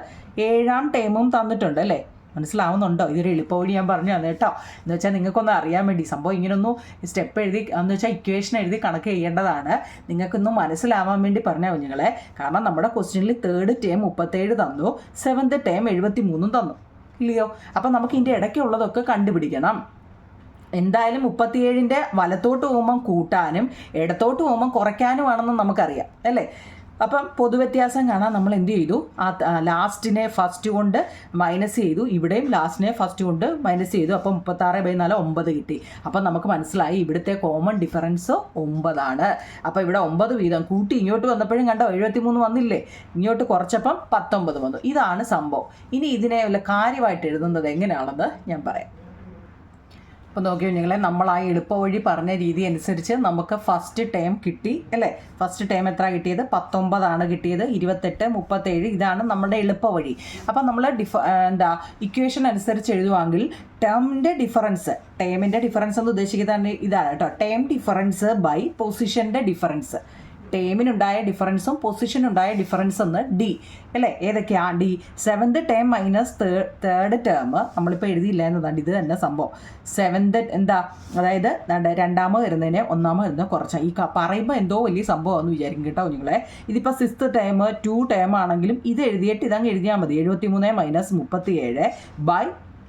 7ാം ടേമും തന്നിട്ടുണ്ട് അല്ലേ. മനസ്സിലാവുന്നുണ്ടോ? ഇതൊരു എളുപ്പവഴി ഞാൻ പറഞ്ഞു തന്നെ കേട്ടോ. എന്ന് വെച്ചാൽ നിങ്ങൾക്കൊന്ന് അറിയാൻ വേണ്ടി സംഭവം ഇങ്ങനൊന്നും സ്റ്റെപ്പ് എഴുതി എന്ന് വെച്ചാൽ ഇക്വേഷൻ എഴുതി കണക്ക് ചെയ്യേണ്ടതാണ്. നിങ്ങൾക്കൊന്നും മനസ്സിലാവാൻ വേണ്ടി പറഞ്ഞാൽ കുഞ്ഞുങ്ങളെ. കാരണം നമ്മുടെ ക്വസ്റ്റ്യനിൽ തേർഡ് ടേം 37 തന്നു, 7th ടേം 73 തന്നു ഇല്ലയോ. അപ്പം നമുക്ക് ഇതിൻ്റെ ഇടയ്ക്കുള്ളതൊക്കെ കണ്ടുപിടിക്കണം. എന്തായാലും 37ൻ്റെ വലത്തോട്ട് പോകുമ്പം കൂട്ടാനും ഇടത്തോട്ട് പോകുമ്പം കുറയ്ക്കാനുമാണെന്ന് നമുക്കറിയാം അല്ലേ. അപ്പം പൊതുവ്യത്യാസം കാണാൻ നമ്മൾ എന്ത് ചെയ്തു? ആ ലാസ്റ്റിനെ ഫസ്റ്റ് കൊണ്ട് മൈനസ് ചെയ്തു. ഇവിടെയും ലാസ്റ്റിനെ ഫസ്റ്റ് കൊണ്ട് മൈനസ് ചെയ്തു. അപ്പം 36/4 9 കിട്ടി. അപ്പം നമുക്ക് മനസ്സിലായി ഇവിടുത്തെ കോമൺ ഡിഫറൻസ് 9. അപ്പോൾ ഇവിടെ 9 വീതം കൂട്ടി ഇങ്ങോട്ട് വന്നപ്പോഴും കണ്ടോ 73 വന്നില്ലേ. ഇങ്ങോട്ട് കുറച്ചപ്പം 19 വന്നു. ഇതാണ് സംഭവം. ഇനി ഇതിനെ വല്ല കാര്യമായിട്ട് എഴുതുന്നത് എങ്ങനെയാണെന്ന് ഞാൻ പറയാം. അപ്പോൾ നോക്കിയോ നിങ്ങളെ, നമ്മൾ ആ എളുപ്പവഴി പറഞ്ഞ രീതി അനുസരിച്ച് നമുക്ക് ഫസ്റ്റ് ടേം കിട്ടി അല്ലേ. ഫസ്റ്റ് ടേം എത്ര കിട്ടിയത്? 19 കിട്ടിയത്. 28, 37 ഇതാണ് നമ്മുടെ എളുപ്പവഴി. അപ്പം നമ്മൾ ഇക്വേഷൻ അനുസരിച്ച് എഴുതുവാണെങ്കിൽ ടേമിൻ്റെ ഡിഫറൻസ് എന്ന് ഉദ്ദേശിക്കുന്നത് ഇതാണ് കേട്ടോ. ടേം ഡിഫറൻസ് ബൈ പൊസിഷൻ്റെ ഡിഫറൻസ്. ടേമിനുണ്ടായ ഡിഫറൻസും പൊസിഷനുണ്ടായ ഡിഫറൻസ് എന്ന് ഡി അല്ലേ. ഏതൊക്കെയാണ് D? 7th term minus third term. നമ്മളിപ്പോൾ എഴുതിയില്ല എന്നതാണ്. ഇത് തന്നെ സംഭവം. 7th എന്താ? അതായത് രണ്ടാമത് വരുന്നതിനെ ഒന്നാമത് വരുന്നത് കുറച്ചാൽ. ഈ പറയുമ്പോൾ എന്തോ വലിയ സംഭവമാണെന്ന് വിചാരിക്കും കേട്ടോ നിങ്ങളെ. ഇതിപ്പോൾ 6th ടേം 2 ടേം ആണെങ്കിലും ഇത് എഴുതിയിട്ട് ഇതങ്ങ് എഴുതിയാൽ മതി. 73 മൈനസ് 37 ബൈ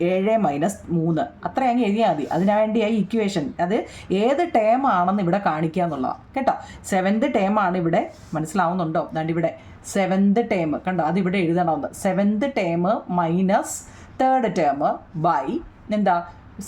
7 - 3 അത്ര അങ്ങ് എഴുതിയാൽ മതി. അതിനുവേണ്ടിയായി ഇക്വേഷൻ അത് ഏത് ടേം ആണെന്ന് ഇവിടെ കാണിക്കുക എന്നുള്ളതാണ് കേട്ടോ. 7th ടേം ആണ് ഇവിടെ. മനസ്സിലാവുന്നുണ്ടോ? അതാണ്ട് ഇവിടെ 7th ടേം കണ്ടോ, അതിവിടെ എഴുതണമെന്ന്. 7th term minus third term by എന്താ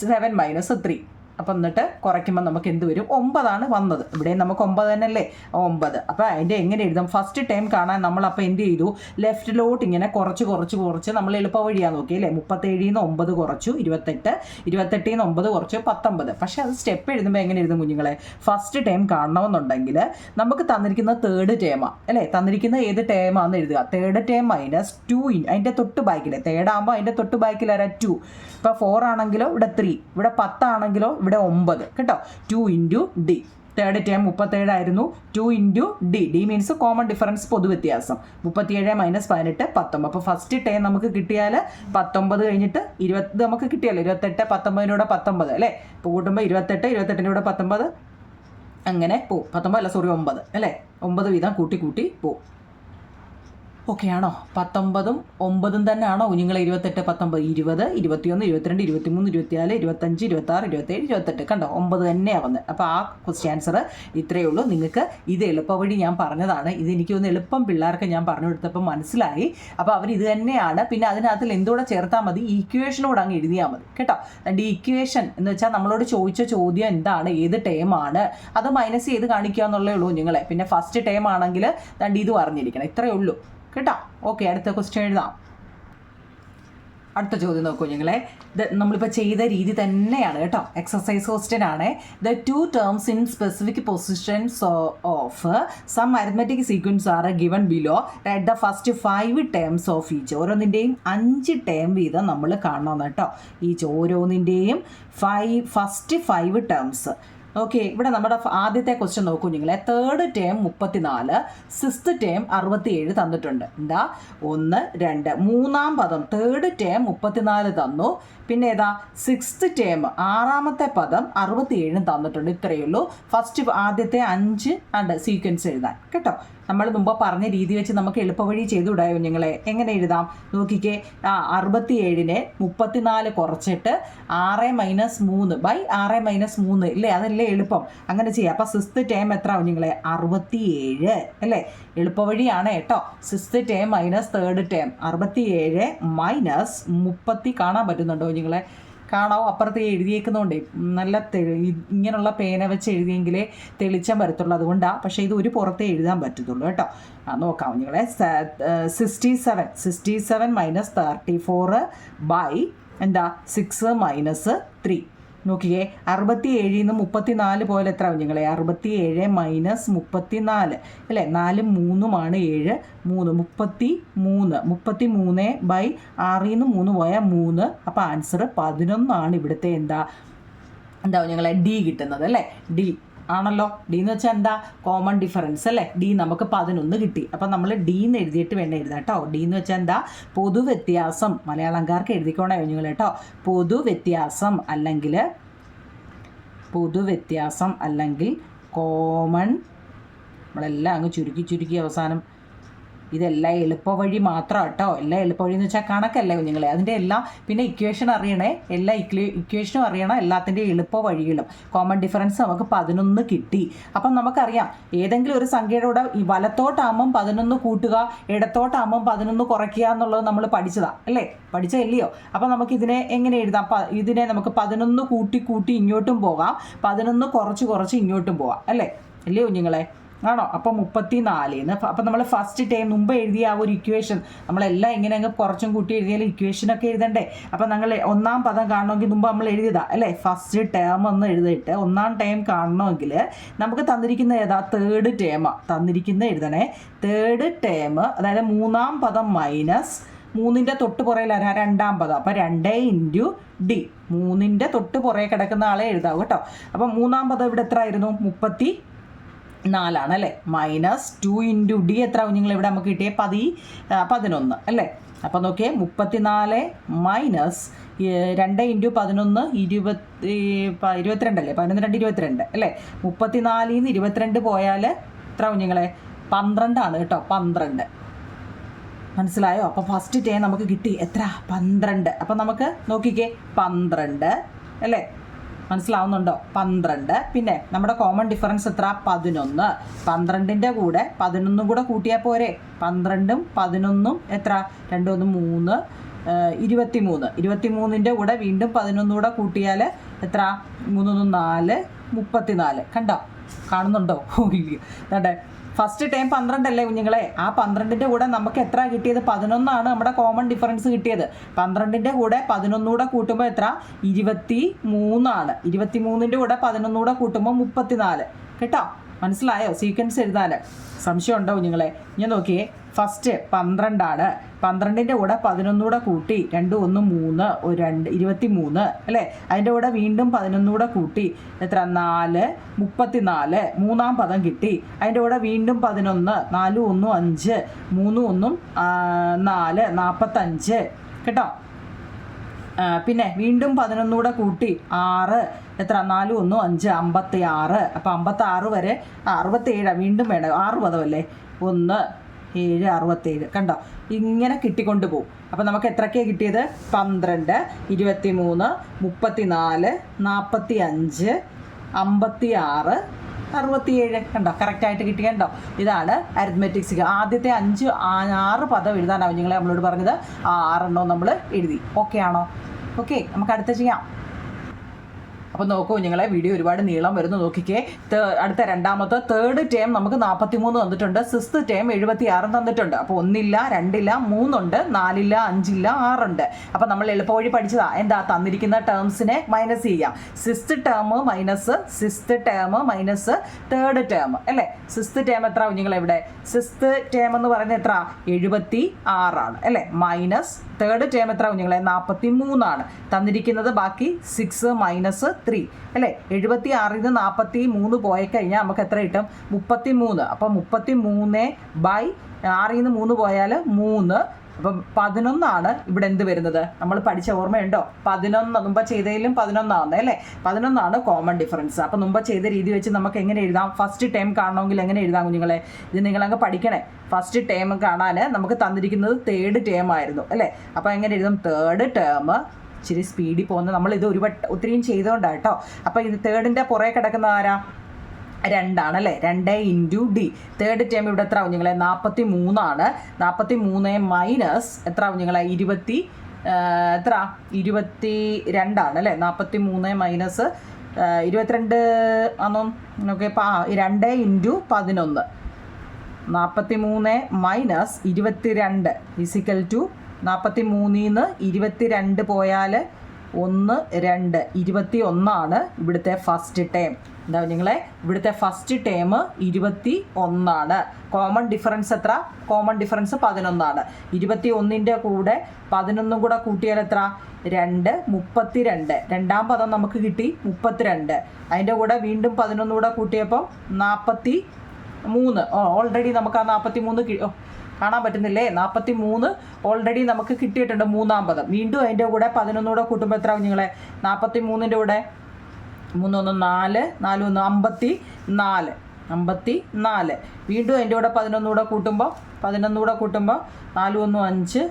7 - 3 അപ്പം എന്നിട്ട് കുറയ്ക്കുമ്പോൾ നമുക്ക് എന്ത് വരും 9 വന്നത്. ഇവിടെ നമുക്ക് 9 തന്നെയല്ലേ 9. അപ്പോൾ അതിൻ്റെ എങ്ങനെ എഴുതാം? ഫസ്റ്റ് ടൈം കാണാൻ നമ്മളപ്പോൾ എന്ത് ചെയ്തു? ലെഫ്റ്റിലോട്ട് ഇങ്ങനെ കുറച്ച് നമ്മൾ എളുപ്പ വഴിയാ നോക്കി അല്ലേ. 37 9 കുറച്ചു 28, 28 9 കുറച്ചു 19. പക്ഷേ അത് സ്റ്റെപ്പ് എഴുതുമ്പോൾ എങ്ങനെ എഴുതും കുഞ്ഞുങ്ങളെ? ഫസ്റ്റ് ടൈം കാണണമെന്നുണ്ടെങ്കിൽ നമുക്ക് തന്നിരിക്കുന്ന തേർഡ് ടേമാണ് അല്ലേ. തന്നിരിക്കുന്ന ഏത് ടേമാണെന്ന് എഴുതുക. തേർഡ് ടേം -2 അതിൻ്റെ തൊട്ട് ബാക്കിൽ. തേർഡാകുമ്പോൾ അതിൻ്റെ തൊട്ട് ബാക്കിൽ 2. ഇപ്പോൾ 4 ആണെങ്കിലോ ഇവിടെ 3, ഇവിടെ 10 ആണെങ്കിലോ ഇവിടെ 9 കേട്ടോ. 2 × D. തേർഡ് ടേം 37 ആയിരുന്നു. 2 × D. D means common difference, പൊതുവ്യത്യാസം. 37 - 18 19. അപ്പോൾ ഫസ്റ്റ് ടേം നമുക്ക് കിട്ടിയാൽ 19 കഴിഞ്ഞിട്ട് 20 നമുക്ക് കിട്ടിയല്ലോ. 28 19 19 അല്ലേ. ഇപ്പോൾ കൂട്ടുമ്പോൾ 28 28 19 അങ്ങനെ പോവും. 19 അല്ല സോറി 9 അല്ലേ. 9 വീതം കൂട്ടി പോവും. ഓക്കെ ആണോ? 19ഉം 9ഉം തന്നെ ആണോ കുഞ്ഞുങ്ങളെ? 28 19 20 21 22 23 24 25 26 27 28 കണ്ടോ? 9 തന്നെയാണ് വന്നത്. അപ്പോൾ ആ ക്വസ്റ്റ്യൻ ആൻസർ ഇത്രയേ ഉള്ളൂ. നിങ്ങൾക്ക് ഇത് എളുപ്പവഴി ഞാൻ പറഞ്ഞതാണ്. ഇത് എനിക്കൊന്ന് എളുപ്പം പിള്ളേർക്ക് ഞാൻ പറഞ്ഞു കൊടുത്തപ്പോൾ മനസ്സിലായി. അപ്പോൾ അവർ ഇത് തന്നെയാണ്. പിന്നെ അതിനകത്തിൽ എന്തുകൂടെ ചേർത്താൽ മതി? ഈക്വേഷനോട് അങ്ങ് എഴുതിയാൽ മതി കേട്ടോ. ഈ ഈക്വേഷൻ എന്ന് വെച്ചാൽ നമ്മളോട് ചോദിച്ച ചോദ്യം എന്താണ്, ഏത് ടേമാണ്, അത് മൈനസ് ചെയ്ത് കാണിക്കുക എന്നുള്ളേ ഉള്ളൂ കുഞ്ഞുങ്ങളെ. പിന്നെ ഫസ്റ്റ് ടേം ആണെങ്കിൽ ഇത് പറഞ്ഞിരിക്കണം. ഇത്രയേ ഉള്ളൂ കേട്ടോ. ഓക്കെ, അടുത്ത ക്വസ്റ്റ്യൻ എഴുതാം. അടുത്ത ചോദ്യം നോക്കൂ കുഞ്ഞുങ്ങളെ. ഇത് നമ്മളിപ്പോൾ ചെയ്ത രീതി തന്നെയാണ് കേട്ടോ. എക്സസൈസ് ക്വസ്റ്റ്യൻ ആണ്. The 2 terms in specific positions of some arithmetic sequence are given below. Write the first 5 terms of each. ഓരോന്നിൻ്റെയും 5 ടേം വീതം നമ്മൾ കാണണം കേട്ടോ. ഓരോന്നിൻ്റെയും ഫസ്റ്റ് 5 ടേംസ്. ഓക്കെ, ഇവിടെ നമ്മുടെ ആദ്യത്തെ ക്വസ്റ്റ്യൻ നോക്കൂ നിങ്ങളെ. തേർഡ് ടേം 34, സിക്സ്ത് ടേം 67 തന്നിട്ടുണ്ട്. എന്താ 1 2 മൂന്നാം പദം തേർഡ് ടേം 34 തന്നു. പിന്നെ ഏതാ സിക്സ്ത് ടേം ആറാമത്തെ പദം 67 തന്നിട്ടുണ്ട്. ഇത്രയേ ഉള്ളൂ. ഫസ്റ്റ് ആദ്യത്തെ 5 സീക്വൻസ് എഴുതാൻ കേട്ടോ. നമ്മൾ മുമ്പ് പറഞ്ഞ രീതി വെച്ച് നമുക്ക് എളുപ്പവഴി ചെയ്തു വിടായോ നിങ്ങളെ? എങ്ങനെ എഴുതാം നോക്കിക്കേ. 67നെ 34 കുറച്ചിട്ട് 6 - 3 / 6 - 3 ഇല്ലേ, അതല്ലേ എളുപ്പം. അങ്ങനെ ചെയ്യാം. അപ്പോൾ സിക്സ്ത് ടേം എത്ര ആവും നിങ്ങളെ? 67 അല്ലേ. എളുപ്പവഴിയാണ് കേട്ടോ. Sixth term minus third term 67 - 30 കാണാൻ പറ്റുന്നുണ്ടോ നിങ്ങളെ? കാണാവോ? അപ്പുറത്ത് എഴുതിയേക്കുന്നതുകൊണ്ടേ നല്ല ഇങ്ങനെയുള്ള പേന വെച്ച് എഴുതിയെങ്കിലേ തെളിച്ചം വരത്തുള്ളൂ. അതുകൊണ്ടാണ്. പക്ഷേ ഇത് ഒരു പുറത്തേ എഴുതാൻ പറ്റത്തുള്ളൂ കേട്ടോ. നോക്കാം നിങ്ങളെ. 67 - 34 / എന്താ 6 - 3 നോക്കിയേ. 67 നിന്ന് 34 പോലെ എത്ര ആവും നിങ്ങളെ? 67 - 34 അല്ലേ. 4 3 7 3 33 / 6 3 പോയാൽ 3. അപ്പോൾ ആൻസർ 11 ഇവിടുത്തെ എന്താ നിങ്ങളെ ഡി കിട്ടുന്നത് അല്ലേ. ഡി ആണല്ലോ. ഡി എന്ന് വെച്ചാൽ എന്താ? കോമൺ ഡിഫറൻസ് അല്ലേ. ഡി നമുക്ക് 11 കിട്ടി. അപ്പം നമ്മൾ ഡി എന്ന് എഴുതിയിട്ട് വേണം എഴുതാം കേട്ടോ. ഡി എന്ന് വെച്ചാൽ എന്താ? പൊതുവ്യത്യാസം. മലയാളംകാർക്ക് എഴുതിക്കോണേ കുഞ്ഞുങ്ങൾ കേട്ടോ. പൊതുവ്യത്യാസം അല്ലെങ്കിൽ കോമൺ. നമ്മളെല്ലാം അങ്ങ് ചുരുക്കി അവസാനം ഇതെല്ലാം എളുപ്പവഴി മാത്രം കേട്ടോ. എല്ലാം എളുപ്പവഴി എന്ന് വെച്ചാൽ കണക്കല്ലേ കുഞ്ഞുങ്ങളെ. അതിൻ്റെ എല്ലാം പിന്നെ ഇക്വേഷൻ അറിയണേ. എല്ലാ ഇക്വേഷനും അറിയണം. എല്ലാത്തിൻ്റെ എളുപ്പ വഴികളും. കോമൺ ഡിഫറൻസ് നമുക്ക് 11 കിട്ടി. അപ്പം നമുക്കറിയാം ഏതെങ്കിലും ഒരു സംഖ്യയുടെ കൂടെ ഈ വലത്തോട്ടാകുമ്പം 11 കൂട്ടുക, ഇടത്തോട്ടാകുമ്പം 11 കുറയ്ക്കുക എന്നുള്ളത് നമ്മൾ പഠിച്ചതാണ് അല്ലേ. പഠിച്ചല്ലയോ? അപ്പം നമുക്കിതിനെ എങ്ങനെ എഴുതാം? ഇതിനെ നമുക്ക് 11 കൂട്ടി ഇങ്ങോട്ടും പോകാം, 11 കുറച്ച് ഇങ്ങോട്ടും പോകാം അല്ലേ. അല്ലയോ കുഞ്ഞുങ്ങളെ? ആണോ? അപ്പം 34. അപ്പം നമ്മൾ ഫസ്റ്റ് ടൈം മുമ്പ് എഴുതിയ ആ ഒരു ഇക്വേഷൻ നമ്മളെല്ലാം ഇങ്ങനെ അങ്ങ് കുറച്ചും കൂട്ടി എഴുതിയാലും ഇക്വേഷനൊക്കെ എഴുതണ്ടേ. അപ്പം നിങ്ങൾ ഒന്നാം പദം കാണണമെങ്കിൽ മുമ്പ് നമ്മൾ എഴുതിയതാ അല്ലേ. ഫസ്റ്റ് ടേം ഒന്ന് എഴുതിയിട്ട് ഒന്നാം ടൈം കാണണമെങ്കിൽ നമുക്ക് തന്നിരിക്കുന്ന ഏതാ? തേർഡ് ടേമാണ് തന്നിരിക്കുന്ന എഴുതണേ. തേർഡ് ടേം അതായത് മൂന്നാം പദം മൈനസ് 3ൻ്റെ തൊട്ട് പുറയിലാണ് രണ്ടാം പദം. അപ്പം 2 × D. 3ൻ്റെ തൊട്ട് പുറകെ കിടക്കുന്ന ആളെ എഴുതാവും കേട്ടോ. അപ്പം മൂന്നാം പദം ഇവിടെ എത്ര ആയിരുന്നു? 34 അല്ലേ. -2 × D എത്ര നിങ്ങൾ ഇവിടെ നമുക്ക് കിട്ടിയ 11 അല്ലേ. അപ്പം നോക്കിയേ 34 - 2 × 11 22 അല്ലേ. 11 2 22 അല്ലേ. 34 നിന്ന് 22 പോയാൽ എത്ര കുഞ്ഞുങ്ങളെ? 12 കേട്ടോ. 12 മനസ്സിലായോ? അപ്പോൾ ഫസ്റ്റ് ടൈം നമുക്ക് കിട്ടി എത്ര? 12. അപ്പം നമുക്ക് നോക്കിക്കേ 12 അല്ലേ. മനസ്സിലാവുന്നുണ്ടോ? 12. പിന്നെ നമ്മുടെ കോമൺ ഡിഫറൻസ് എത്ര? 11. 12ൻ്റെ കൂടെ 11 കൂടെ കൂട്ടിയാൽ പോരെ. 12ഉം 11ഉം എത്ര? 2 1 3 23 കൂടെ വീണ്ടും 11 കൂടെ കൂട്ടിയാൽ എത്ര? 3 4 34. കണ്ടോ? കാണുന്നുണ്ടോ? അതെ, ഫസ്റ്റ് ടൈം 12 അല്ലേ കുഞ്ഞുങ്ങളെ? ആ 12ൻ്റെ കൂടെ നമുക്ക് എത്ര കിട്ടിയത്? 11 നമ്മുടെ കോമൺ ഡിഫറൻസ് കിട്ടിയത്. 12ൻ്റെ കൂടെ 11 കൂടെ കൂട്ടുമ്പോൾ എത്ര? 23 23ൻ്റെ കൂടെ 11 കൂടെ കൂട്ടുമ്പോൾ 34. കേട്ടോ? മനസ്സിലായോ? സീക്വൻസ് എഴുതാൻ സംശയം ഉണ്ടോ കുഞ്ഞുങ്ങളെ? ഞാൻ നോക്കിയേ, ഫസ്റ്റ് 12 12ൻ്റെ കൂടെ 11 കൂടെ കൂട്ടി 2 1 3 2 23 അല്ലേ? അതിൻ്റെ കൂടെ വീണ്ടും 11 കൂടെ കൂട്ടി എത്ര? 4 34. മൂന്നാം പദം കിട്ടി. അതിൻ്റെ കൂടെ വീണ്ടും 11 4 1 5 3 1 4 45. കേട്ടോ? പിന്നെ വീണ്ടും 11 കൂടെ കൂട്ടി 6 എത്ര? 4 1 5 56. അപ്പോൾ 56 വരെ 67. വീണ്ടും വേണം, 6 പദമല്ലേ? 1 7 67. കണ്ടോ? ഇങ്ങനെ കിട്ടിക്കൊണ്ട് പോകും. അപ്പോൾ നമുക്ക് എത്രയൊക്കെയാണ് കിട്ടിയത്? 12 23 34 45 56 67. കണ്ടോ? കറക്റ്റായിട്ട് കിട്ടിയണ്ടോ? ഇതാണ് അരിത്മെറ്റിക്സ്. ആദ്യത്തെ 6 പദം എഴുതാനാവും നിങ്ങളെ നമ്മളോട് പറഞ്ഞത്. 6 നമ്മൾ എഴുതി. ഓക്കെ ആണോ? ഓക്കെ, നമുക്ക് അടുത്ത ചെയ്യാം. അപ്പോൾ നോക്കൂ നിങ്ങളെ, വീഡിയോ ഒരുപാട് നീളം വരുന്നു. നോക്കിക്കേ, അടുത്ത രണ്ടാമത്തെ തേർഡ് ടേം നമുക്ക് 43 തന്നിട്ടുണ്ട്. സിക്സ്ത് ടേം 76 തന്നിട്ടുണ്ട്. അപ്പോൾ 1 ഇല്ല, 2 ഇല്ല, 3 ഉണ്ട്, 4 ഇല്ല, 5 ഇല്ല, 6 ഉണ്ട്. അപ്പോൾ നമ്മൾ എളുപ്പവഴി പഠിച്ചതാ. എന്താ? തന്നിരിക്കുന്ന ടേംസിനെ മൈനസ് ചെയ്യാം. Sixth term minus sixth term minus third term അല്ലേ? സിക്സ്ത് ടേം എത്ര കുഞ്ഞുങ്ങളെ? ഇവിടെ സിക്സ്ത് ടേം എന്ന് പറയുന്നത് എത്ര? 76 അല്ലേ? മൈനസ് തേർഡ് ടേം എത്ര കുഞ്ഞുങ്ങളെ? 43 തന്നിരിക്കുന്നത്. ബാക്കി 6 മൈനസ് 3 അല്ലേ? 76ൽ നിന്ന് 43 പോയി കഴിഞ്ഞാൽ നമുക്ക് എത്ര കിട്ടും? 33. അപ്പോൾ 33/6ൽ നിന്ന് 3 പോയാൽ 3. അപ്പം 11 ഇവിടെ എന്ത് വരുന്നത്? നമ്മൾ പഠിച്ച ഓർമ്മയുണ്ടോ? 11 മുമ്പ് ചെയ്തതിലും 11 അല്ലേ? 11 കോമൺ ഡിഫറൻസ്. അപ്പം മുമ്പ് ചെയ്ത രീതി വെച്ച് നമുക്ക് എങ്ങനെ എഴുതാം? ഫസ്റ്റ് ടേം കാണണമെങ്കിൽ എങ്ങനെ എഴുതാം കുഞ്ഞുങ്ങളെ? ഇത് നിങ്ങളങ്ങ് പഠിക്കണേ. ഫസ്റ്റ് ടേം കാണാൻ നമുക്ക് തന്നിരിക്കുന്നത് തേർഡ് ടേം ആയിരുന്നു അല്ലേ? അപ്പോൾ എങ്ങനെ എഴുതും? Third term. ഇച്ചിരി സ്പീഡിൽ പോകുന്നത് നമ്മൾ ഇത് ഒത്തിരിയും ചെയ്തുകൊണ്ടാണ് കേട്ടോ. അപ്പോൾ ഇത് തേർഡിൻ്റെ പുറകെ കിടക്കുന്ന ആരാ? 2 അല്ലേ? 2 ഇൻറ്റു ഡി. തേർഡ് ടേം ഇവിടെ എത്ര കുഞ്ഞുങ്ങളെ? 43 43 മൈനസ് എത്ര കുഞ്ഞുങ്ങളെ? 20 എത്ര? 22 അല്ലേ? 43 മൈനസ് 22 ആണോ? Okay, 2 into 11. 43 minus 22 is equal to 43ൽ നിന്ന് 22 പോയാൽ 1 2 21 ഇവിടുത്തെ ഫസ്റ്റ് ടേം. എന്താ നിങ്ങളെ? ഇവിടുത്തെ ഫസ്റ്റ് ടേം 21. കോമൺ ഡിഫറൻസ് എത്ര? Common difference 11. 21ൻ്റെ കൂടെ 11 കൂടെ കൂട്ടിയാൽ എത്ര? 2 32. രണ്ടാം പദം നമുക്ക് കിട്ടി 32. അതിൻ്റെ കൂടെ വീണ്ടും 11 കൂടെ കൂട്ടിയപ്പോൾ 43. ഓൾറെഡി നമുക്ക് ആ 43 കാണാൻ പറ്റുന്നില്ലേ? 43 ഓൾറെഡി നമുക്ക് കിട്ടിയിട്ടുണ്ട്. മൂന്നാം പദം വീണ്ടും അതിൻ്റെ കൂടെ 11 കൂടെ കൂട്ടുമ്പോൾ എത്ര കുഞ്ഞുങ്ങളെ? 43ൻ്റെ കൂടെ 3 1 4 4 1 54. വീണ്ടും അതിൻ്റെ കൂടെ 11 കൂടെ കൂട്ടുമ്പോൾ 4 1 5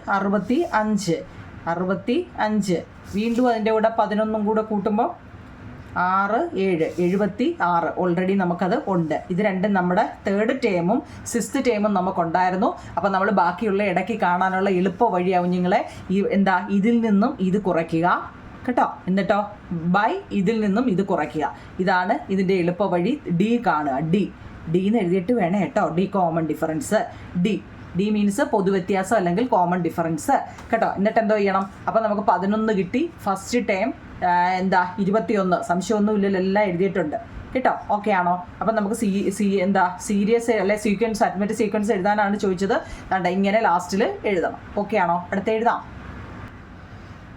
65. വീണ്ടും അതിൻ്റെ കൂടെ 11 കൂടെ കൂട്ടുമ്പോൾ 6 7 76. ഓൾറെഡി നമുക്കത് ഉണ്ട്. ഇത് രണ്ടും നമ്മുടെ തേർഡ് ടേമും സിക്സ്ത് ടേമും നമുക്കുണ്ടായിരുന്നു. അപ്പോൾ നമ്മൾ ബാക്കിയുള്ള ഇടയ്ക്ക് കാണാനുള്ള എളുപ്പ വഴിയാവും നിങ്ങളെ എന്താ? ഇതിൽ നിന്നും ഇത് കുറയ്ക്കുക കേട്ടോ. എന്നിട്ടോ ബൈ ഇതിൽ നിന്നും ഇത് കുറയ്ക്കുക. ഇതാണ് ഇതിൻ്റെ എളുപ്പ വഴി. ഡി കാണുക. ഡി എന്ന് എഴുതിയിട്ട് വേണേ കേട്ടോ. D common difference. D means പൊതുവ്യത്യാസം അല്ലെങ്കിൽ കോമൺ ഡിഫറൻസ് കേട്ടോ. എന്നിട്ട് എന്തോ ചെയ്യണം? അപ്പോൾ നമുക്ക് 11 കിട്ടി. ഫസ്റ്റ് ടേം എന്താ? 21. സംശയമൊന്നുമില്ലല്ലോ, എല്ലാം എഴുതിയിട്ടുണ്ട് കേട്ടോ. ഓക്കെ ആണോ? അപ്പം നമുക്ക് സീരിയസ് അല്ലെ സീക്വൻസ്, അരിത്മെറ്റിക് സീക്വൻസ് എഴുതാനാണ് ചോദിച്ചത്. കണ്ട ഇങ്ങനെ ലാസ്റ്റിൽ എഴുതണം. ഓക്കെ ആണോ? അടുത്ത് എഴുതാം.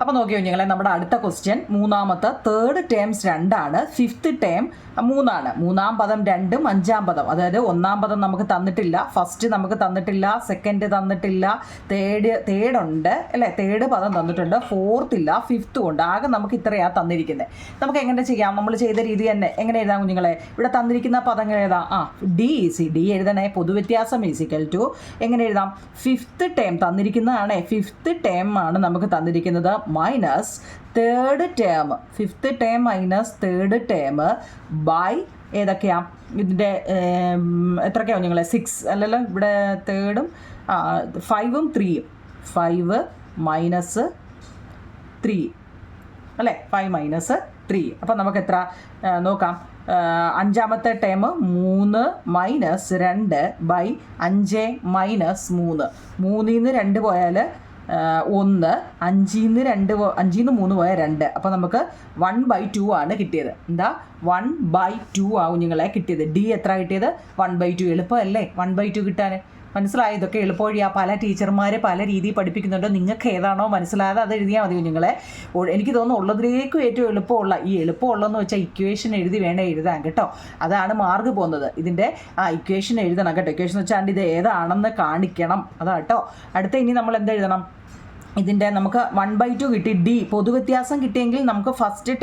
അപ്പോൾ നോക്കിയോ നിങ്ങളെ, നമ്മുടെ അടുത്ത ക്വസ്റ്റ്യൻ മൂന്നാമത്തെ തേർഡ് ടേംസ് 2, ഫിഫ്ത്ത് ടേം 3. മൂന്നാം പദം 2, അഞ്ചാം പദം അതായത് ഒന്നാം പദം നമുക്ക് തന്നിട്ടില്ല, ഫസ്റ്റ് നമുക്ക് തന്നിട്ടില്ല, സെക്കൻഡ് തന്നിട്ടില്ല, തേർഡ് ഉണ്ട് അല്ലേ? തേർഡ് പദം തന്നിട്ടുണ്ട്, ഫോർത്ത് ഇല്ല, ഫിഫ്ത്തും ഉണ്ട്. ആകെ നമുക്ക് ഇത്രയാണ് തന്നിരിക്കുന്നത്. നമുക്ക് എങ്ങനെ ചെയ്യാം? നമ്മൾ ചെയ്ത രീതി തന്നെ എങ്ങനെ എഴുതാം കുഞ്ഞുങ്ങളെ? ഇവിടെ തന്നിരിക്കുന്ന പദങ്ങൾ ഏതാ? ഡി എഴുതണേ. പൊതുവ്യത്യാസം ഈസിക്കൽ ടു എങ്ങനെ എഴുതാം? ഫിഫ്ത്ത് ടേം തന്നിരിക്കുന്നതാണ്. ഫിഫ്ത്ത് ടേം ആണ് നമുക്ക് തന്നിരിക്കുന്നത് minus third term. Fifth term minus third term by ഏതൊക്കെയാ? ഇതിൻ്റെ എത്രയൊക്കെയാണ് നിങ്ങളെ? 6 അല്ലല്ലോ. ഇവിടെ തേർഡും 5ഉം 3ഉം 5 മൈനസ് 3 അല്ലേ, 5 മൈനസ് 3. അപ്പം നമുക്ക് എത്ര നോക്കാം. അഞ്ചാമത്തെ ടേം 3 മൈനസ് 2 ബൈ 5 മൈനസ് 3. 3 2 പോയാൽ 1, 5 3 പോയാൽ 2. അപ്പോൾ നമുക്ക് 1/2 ആണ് കിട്ടിയത്. എന്താ 1/2 ആവും നിങ്ങളെ കിട്ടിയത്. ഡി എത്ര കിട്ടിയത്? 1/2. എളുപ്പമല്ലേ 1/2 കിട്ടാൻ? മനസ്സിലായി? ഇതൊക്കെ എളുപ്പവഴിയാണ്. പല ടീച്ചർമാർ പല രീതിയിൽ പഠിപ്പിക്കുന്നുണ്ട്. നിങ്ങൾക്ക് ഏതാണോ മനസ്സിലായത് അത് എഴുതിയാൽ മതി കുഞ്ഞുങ്ങളെ. എനിക്ക് തോന്നുന്നു ഉള്ളതിലേക്കും ഏറ്റവും എളുപ്പമുള്ള ഈ എളുപ്പമുള്ളതെന്ന് വെച്ചാൽ ഇക്വേഷൻ എഴുതി വേണം എഴുതാൻ കേട്ടോ. അതാണ് മാർക്ക് പോകുന്നത്. ഇതിൻ്റെ ഇക്വേഷൻ എഴുതണം കേട്ടോ. ഇക്വേഷൻ വെച്ചാൽ ഇത് ഏതാണെന്ന് കാണിക്കണം. അതാ കേട്ടോ. അടുത്ത ഇനി നമ്മൾ എന്ത് എഴുതണം? ഇതിൻ്റെ നമുക്ക് 1/2 കിട്ടി. ഡി പൊതുവ്യത്യാസം കിട്ടിയെങ്കിൽ നമുക്ക് ഫസ്റ്റ്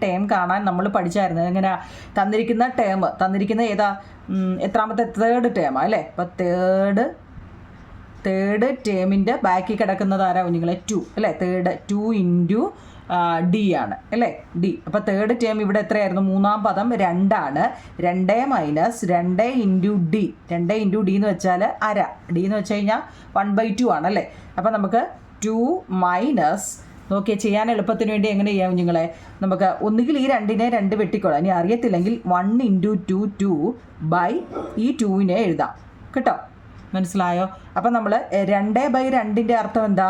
ടേം കാണാൻ നമ്മൾ പഠിച്ചായിരുന്നു. എങ്ങനെ തന്നിരിക്കുന്ന ഏതാ എത്രാമത്തെ? തേർഡ് ടേമാ അല്ലേ. അപ്പോൾ തേർഡ് ടേമിൻ്റെ ബാക്കി കിടക്കുന്നത് ആരാ കുഞ്ഞുങ്ങളെ? 2 അല്ലേ. 2 ഇൻറ്റു ഡി ആണ് അല്ലേ, ഡി. അപ്പോൾ തേർഡ് ടേം ഇവിടെ എത്രയായിരുന്നു? മൂന്നാം പദം 2 ആണ്. 2 minus 2 into D. 2 into D എന്ന് വെച്ചാൽ അര. ഡി എന്ന് വെച്ച് കഴിഞ്ഞാൽ 1/2 ആണല്ലേ. അപ്പോൾ നമുക്ക് 2 മൈനസ് നോക്കിയാൽ ചെയ്യാൻ എളുപ്പത്തിന് വേണ്ടി എങ്ങനെ ചെയ്യാം കുഞ്ഞുങ്ങളെ? നമുക്ക് ഒന്നുകിൽ ഈ 2നെ 2 വെട്ടിക്കോളാം. ഇനി അറിയത്തില്ലെങ്കിൽ 1 ഇൻറ്റു 2 2 ബൈ ഈ 2നെ എഴുതാം കേട്ടോ. മനസ്സിലായോ? അപ്പം നമ്മൾ 2/2ൻ്റെ അർത്ഥം എന്താ?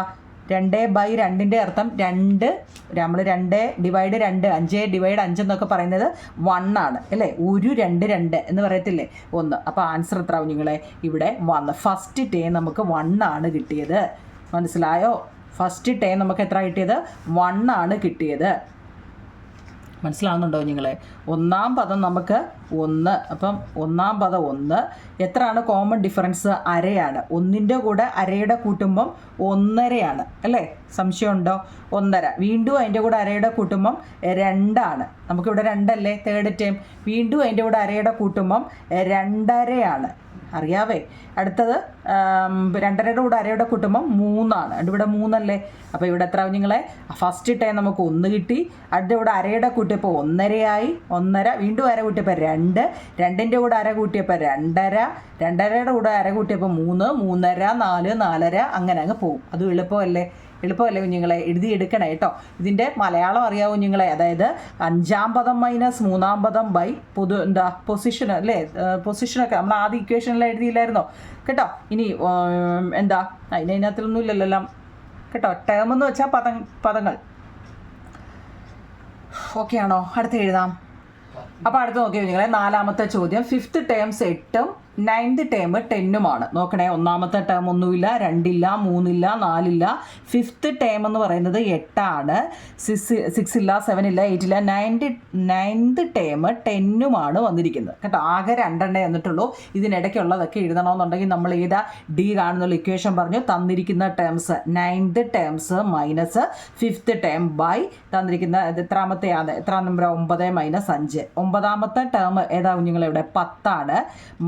2/2ൻ്റെ അർത്ഥം 2 നമ്മൾ 2 ഡിവൈഡ് 2 5 ഡിവൈഡ് 5 എന്നൊക്കെ പറയുന്നത് 1 ആണ് അല്ലേ. 1 2 2 എന്ന് പറയത്തില്ലേ 1. അപ്പോൾ ആൻസർ എത്ര കുഞ്ഞുങ്ങളെ? ഇവിടെ 1. ഫസ്റ്റ് ടേം നമുക്ക് 1 ആണ് കിട്ടിയത്. മനസ്സിലായോ? ഫസ്റ്റ് ടേം നമുക്ക് എത്ര കിട്ടിയത്? 1 ആണ് കിട്ടിയത്. മനസ്സിലാവുന്നുണ്ടോ നിങ്ങളെ? ഒന്നാം പദം നമുക്ക് 1. അപ്പം ഒന്നാം പദം 1. എത്രയാണ് കോമൺ ഡിഫറൻസ്? അരയാണ്. 1ൻ്റെ കൂടെ അരയുടെ കൂട്ടുമ്പം 1.5 അല്ലേ. സംശയമുണ്ടോ? 1.5. വീണ്ടും അതിൻ്റെ കൂടെ അരയുടെ കൂട്ടുമ്പം 2 ആണ്. നമുക്കിവിടെ 2 അല്ലേ തേർഡ് ടേം. വീണ്ടും അതിൻ്റെ കൂടെ അരയുടെ കൂട്ടുമ്പം 2.5 അറിയാവേ. അടുത്തത് 2.5യുടെ കൂടെ അരയുടെ കൂട്ടുമ്പം 3 ആണ്. ഇവിടെ 3 അല്ലേ. അപ്പോൾ ഇവിടെ എത്ര കുഞ്ഞുങ്ങളെ? ഫസ്റ്റ് ടൈം നമുക്ക് 1 കിട്ടി. അടുത്ത ഇവിടെ അരയുടെ കൂട്ടിയപ്പോൾ 1.5 ആയി. 1.5 വീണ്ടും അര കൂട്ടിയപ്പോൾ 2. 2ൻ്റെ കൂടെ അര കൂട്ടിയപ്പോൾ 2.5. 2.5യുടെ കൂടെ അര കൂട്ടിയപ്പോൾ 3. 3.5 4 4.5 അങ്ങനെ അങ്ങ് പോവും. അത് എളുപ്പമല്ലേ കുഞ്ഞുങ്ങളെ? എഴുതിയെടുക്കണേ കേട്ടോ. ഇതിൻ്റെ മലയാളം അറിയാവോ കുഞ്ഞുങ്ങളെ? അതായത് അഞ്ചാം പദം മൈനസ് മൂന്നാം പദം ബൈ പൊസിഷൻ അല്ലേ. പൊസിഷനൊക്കെ നമ്മൾ ആദ്യ ഇക്വേഷനിൽ എഴുതിയില്ലായിരുന്നോ കേട്ടോ. ഇനി എന്താ അതിനകത്തൊന്നും ഇല്ലല്ലോ കേട്ടോ. ടേം എന്ന് വെച്ചാൽ പദങ്ങൾ. ഓക്കെ ആണോ? അടുത്ത് എഴുതാം. അപ്പോൾ അടുത്ത് നോക്കിയോ കുഞ്ഞുങ്ങളെ, നാലാമത്തെ ചോദ്യം. 5th terms 8ഉം 9th term 10ഉമാണ്. നോക്കണേ, ഒന്നാമത്തെ ടേം ഒന്നുമില്ല, 2 ഇല്ല, 3 ഇല്ല, 4 ഇല്ല. 5th ടേം എന്ന് പറയുന്നത് 8 ആണ്. 6 ഇല്ല, 7 ഇല്ല, 8 ഇല്ല. 9th ടേം 10ഉമാണ് വന്നിരിക്കുന്നത് കേട്ടോ. ആകെ 2 എന്നിട്ടുള്ളൂ. ഇതിനിടയ്ക്കുള്ളതൊക്കെ എഴുതണമെന്നുണ്ടെങ്കിൽ നമ്മൾ ഏതാ ഡി കാണുന്നുള്ള ഇക്വേഷൻ പറഞ്ഞു. തന്നിരിക്കുന്ന terms 9th terms minus 5th term by തന്നിരിക്കുന്ന എത്രാമത്തെയാണ്? എത്രാം നമ്പർ? 9 മൈനസ് 5. 9ാമത്തെ ടേം ഏതാ കുഞ്ഞുങ്ങളെ? ഇവിടെ 10 ആണ്.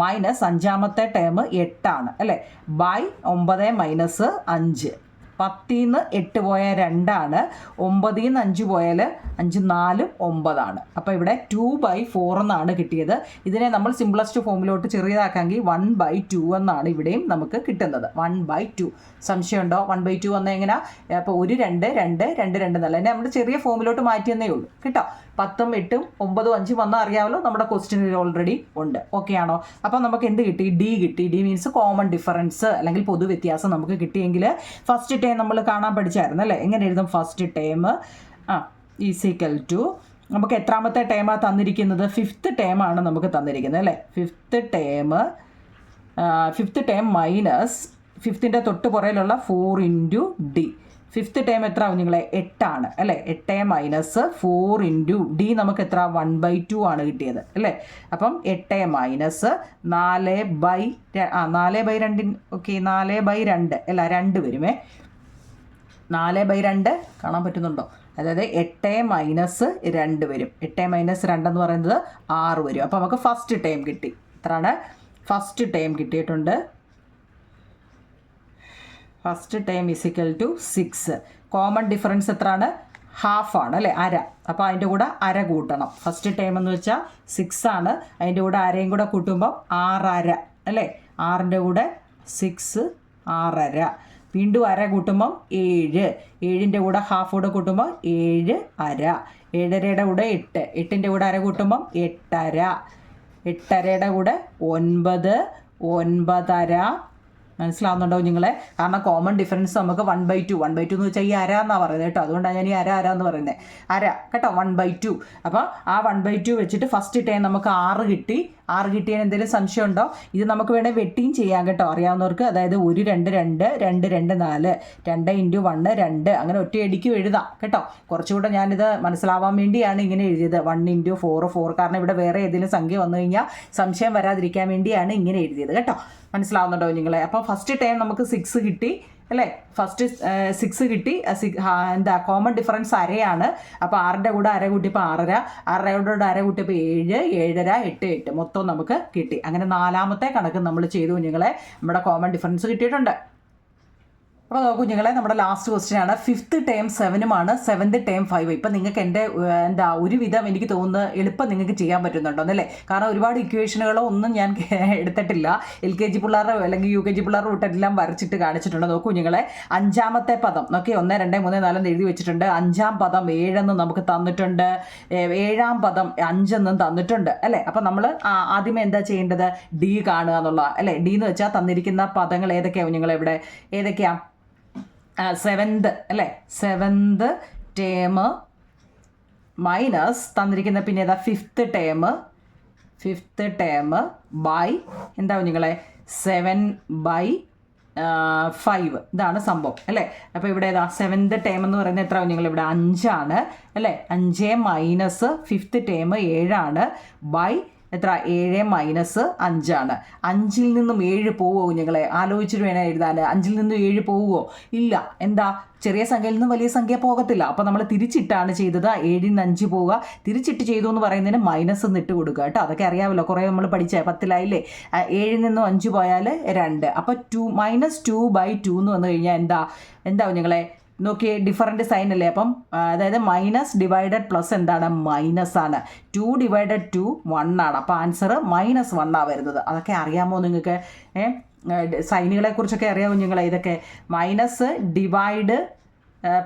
മൈനസ് 5ാമത്തെ ടേം 8 ആണ് അല്ലേ. By 9 minus 5. 10ന്ന് 8 പോയാൽ 2 ആണ്. 9ന്ന് 5 പോയാൽ 5 4 9 ആണ്. അപ്പോൾ ഇവിടെ 2/4 എന്നാണ് കിട്ടിയത്. ഇതിനെ നമ്മൾ സിംപ്ലസ്റ്റ് ഫോമിലോട്ട് ചെറിയതാക്കാമെങ്കിൽ 1/2 എന്നാണ് ഇവിടെയും നമുക്ക് കിട്ടുന്നത്. 1/2. സംശയമുണ്ടോ? 1/2 വന്നാൽ എങ്ങനെയാ? അപ്പോൾ 1 2 2 2 2 എന്നല്ല, എന്നെ നമ്മൾ ചെറിയ ഫോമിലോട്ട് മാറ്റിയെന്നേ ഉള്ളൂ കേട്ടോ. 10ഉം 8ഉം 9ഉം 5ഉം വന്നാൽ അറിയാമല്ലോ, നമ്മുടെ ക്വസ്റ്റ്യനിൽ ഓൾറെഡി ഉണ്ട്. ഓക്കെ ആണോ? അപ്പോൾ നമുക്ക് എന്ത് കിട്ടി? ഡി കിട്ടി. ഡി മീൻസ് കോമൺ ഡിഫറൻസ് അല്ലെങ്കിൽ പൊതുവ്യത്യാസം നമുക്ക് കിട്ടിയെങ്കിൽ ഫസ്റ്റ് ടേം നമ്മൾ കാണാൻ പഠിച്ചായിരുന്നു അല്ലേ. എങ്ങനെ എഴുതും? ഫസ്റ്റ് ടേം ഈസിക്കൽ ടു നമുക്ക് എത്രാമത്തെ ടേമാണ് തന്നിരിക്കുന്നത്? 5th ടേമാണ് നമുക്ക് തന്നിരിക്കുന്നത് അല്ലേ. 5th ടേം മൈനസ് 5ൻ്റെ തൊട്ട് പുറയിലുള്ള 4 ഇൻറ്റു ഡി. 5th ടേം എത്ര കുഞ്ഞുങ്ങളെ? 8 ആണ് അല്ലേ. 8 മൈനസ് 4 ഇൻറ്റു ഡി നമുക്ക് എത്ര? 1/2 ആണ് കിട്ടിയത് അല്ലേ. അപ്പം 8 മൈനസ് 4/2 ഓക്കെ 4/2 അല്ല 2 വരുമേ. 4/2 കാണാൻ പറ്റുന്നുണ്ടോ? അതായത് 8 മൈനസ് 2 വരും. 8 മൈനസ് 2 എന്ന് പറയുന്നത് 6 വരും. അപ്പോൾ നമുക്ക് ഫസ്റ്റ് ടേം കിട്ടി. എത്രയാണ്? ഫസ്റ്റ് ടേം കിട്ടിയിട്ടുണ്ട്. First term is equal to 6. Common difference എത്രയാണ്? ഹാഫ് ആണ് അല്ലേ, അര. അപ്പോൾ അതിൻ്റെ കൂടെ അര കൂട്ടണം. ഫസ്റ്റ് ടേം എന്ന് വെച്ചാൽ 6 ആണ്. അതിൻ്റെ കൂടെ അരയും കൂടെ കൂട്ടുമ്പോൾ 6 അര അല്ലേ. 6ൻ്റെ കൂടെ 6 6 അര. വീണ്ടും അര കൂട്ടുമ്പം 7, 7ൻ്റെ കൂടെ ഹാഫ് കൂടെ കൂട്ടുമ്പോൾ 7 അര, 7:30യുടെ കൂടെ 8, 8ൻ്റെ കൂടെ അര കൂട്ടുമ്പം 8:30, 8:30യുടെ കൂടെ 9, 9:30. മനസ്സിലാവുന്നുണ്ടോ നിങ്ങളെ? കാരണം കോമൺ ഡിഫറൻസ് നമുക്ക് 1/2, 1/2 എന്ന് വെച്ചാൽ ഈ അര എന്നാണ് പറയുന്നത് കേട്ടോ. അതുകൊണ്ടാണ് ഞാൻ ഈ അര എന്ന് പറയുന്നത്, അര കേട്ടോ, 1/2. അപ്പോൾ ആ 1/2 വെച്ചിട്ട് ഫസ്റ്റ് ടൈം നമുക്ക് 6 കിട്ടി. 6 കിട്ടിയതിന് എന്തെങ്കിലും സംശയം ഉണ്ടോ? ഇത് നമുക്ക് വേണേൽ വെട്ടിയും ചെയ്യാം കേട്ടോ, അറിയാവുന്നവർക്ക്. അതായത് 1, 2, 2, 2, 2, 4, 2 × 1, 2, അങ്ങനെ ഒറ്റയടിക്കും എഴുതാം കേട്ടോ. കുറച്ചുകൂടെ ഞാനിത് മനസ്സിലാവാൻ വേണ്ടിയാണ് ഇങ്ങനെ എഴുതിയത്. 1 × 4, 4. കാരണം ഇവിടെ വേറെ ഏതെങ്കിലും സംഖ്യ വന്നു കഴിഞ്ഞാൽ സംശയം വരാതിരിക്കാൻ വേണ്ടിയാണ് ഇങ്ങനെ എഴുതിയത് കേട്ടോ. മനസ്സിലാവുന്നുണ്ടോ നിങ്ങളെ? അപ്പോൾ ഫസ്റ്റ് ടൈം നമുക്ക് 6 കിട്ടി അല്ലേ? ഫസ്റ്റ് 6 കിട്ടി. എന്താ കോമൺ ഡിഫറൻസ് അരയാണ്. അപ്പോൾ 6ൻ്റെ കൂടെ അര കൂട്ടിയപ്പോൾ 6:30, 6:30യുടെ കൂടെ അര കൂട്ടിയപ്പോൾ 7, 7:30, 8, 8 മൊത്തം നമുക്ക് കിട്ടി. അങ്ങനെ 4ാമത്തെ കണക്ക് നമ്മൾ ചെയ്തു കുഞ്ഞുങ്ങളെ. നമ്മുടെ കോമൺ ഡിഫറൻസ് കിട്ടിയിട്ടുണ്ട്. അപ്പോൾ നോക്കൂ കുഞ്ഞുങ്ങളെ, നമ്മുടെ ലാസ്റ്റ് ക്വസ്റ്റ്യൻ ആണ്. 5th term 7ഉമാണ്, 7th term 5. ഇപ്പം നിങ്ങൾക്ക് എൻ്റെ ഒരുവിധം എനിക്ക് തോന്നുന്നു എളുപ്പം നിങ്ങൾക്ക് ചെയ്യാൻ പറ്റുന്നുണ്ടോന്നല്ലേ? കാരണം ഒരുപാട് ഇക്വേഷനുകളോ ഒന്നും ഞാൻ എടുത്തിട്ടില്ല. LKG പിള്ളേരുടെ അല്ലെങ്കിൽ UKG പിള്ളേരുടെ വിട്ടെല്ലാം വരച്ചിട്ട് കാണിച്ചിട്ടുണ്ട്. നോക്കൂ കുഞ്ഞുങ്ങളെ, 5ാമത്തെ പദം നോക്കി 1, 2, 3, 4 എന്ന് എഴുതി വെച്ചിട്ടുണ്ട്. 5ാം പദം 7 എന്ന് നമുക്ക് തന്നിട്ടുണ്ട്. 7ാം പദം 5 എന്നും തന്നിട്ടുണ്ട് അല്ലേ? അപ്പം നമ്മൾ ആദ്യമേ എന്താ ചെയ്യേണ്ടത്? D കാണുക എന്നുള്ള അല്ലേ? D എന്ന് വെച്ചാൽ തന്നിരിക്കുന്ന പദങ്ങൾ ഏതൊക്കെയാണ് കുഞ്ഞുങ്ങളെ? ഇവിടെ ഏതൊക്കെയാണ്? 7th അല്ലേ? 7th ടേം മൈനസ് തന്നിരിക്കുന്ന പിന്നെ ഏതാ? 5th term, 5th term by എന്താ നിങ്ങളെ? 7/5. ഇതാണ് സംഭവം അല്ലേ? അപ്പോൾ ഇവിടെ ഏതാ 7th ടേം എന്ന് പറയുന്നത് എത്ര നിങ്ങൾ? ഇവിടെ 5 ആണ് അല്ലേ? 5 മൈനസ് 5th ടേം 7 ആണ് ബൈ എത്ര? 7 മൈനസ് 5 ആണ്. 5ൽ നിന്നും 7 പോവുമോ കുഞ്ഞുങ്ങളെ? ആലോചിച്ചിട്ട് വേണം എഴുതാൻ. 5ൽ നിന്നും 7 പോവുമോ? ഇല്ല. എന്താ? ചെറിയ സംഖ്യയിൽ നിന്ന് വലിയ സംഖ്യ പോകത്തില്ല. അപ്പോൾ നമ്മൾ തിരിച്ചിട്ടാണ് ചെയ്തത്. 7ൽ നിന്ന് 5 പോവുക. തിരിച്ചിട്ട് ചെയ്തു എന്ന് പറയുന്നതിന് മൈനസ് ഇട്ട് കൊടുക്കുക കേട്ടോ. അതൊക്കെ അറിയാമല്ലോ, കുറേ നമ്മൾ പഠിച്ചേ 10ലായില്ലേ? 7ൽ നിന്നും 5 പോയാൽ 2. അപ്പോൾ -2/2 എന്ന് വന്നു കഴിഞ്ഞാൽ എന്താ കുഞ്ഞുങ്ങളെ? നോക്കിയേ, ഡിഫറൻറ്റ് സൈൻ അല്ലേ? അപ്പം അതായത് മൈനസ് ഡിവൈഡഡ് പ്ലസ് എന്താണ്? മൈനസ് ആണ്. 2/2 1 ആണ്. അപ്പോൾ ആൻസർ -1 ആണ് വരുന്നത്. അതൊക്കെ അറിയാമോ നിങ്ങൾക്ക്? സൈനുകളെ കുറിച്ചൊക്കെ അറിയാമോ കുഞ്ഞുങ്ങളെ? ഇതൊക്കെ മൈനസ് ഡിവൈഡ്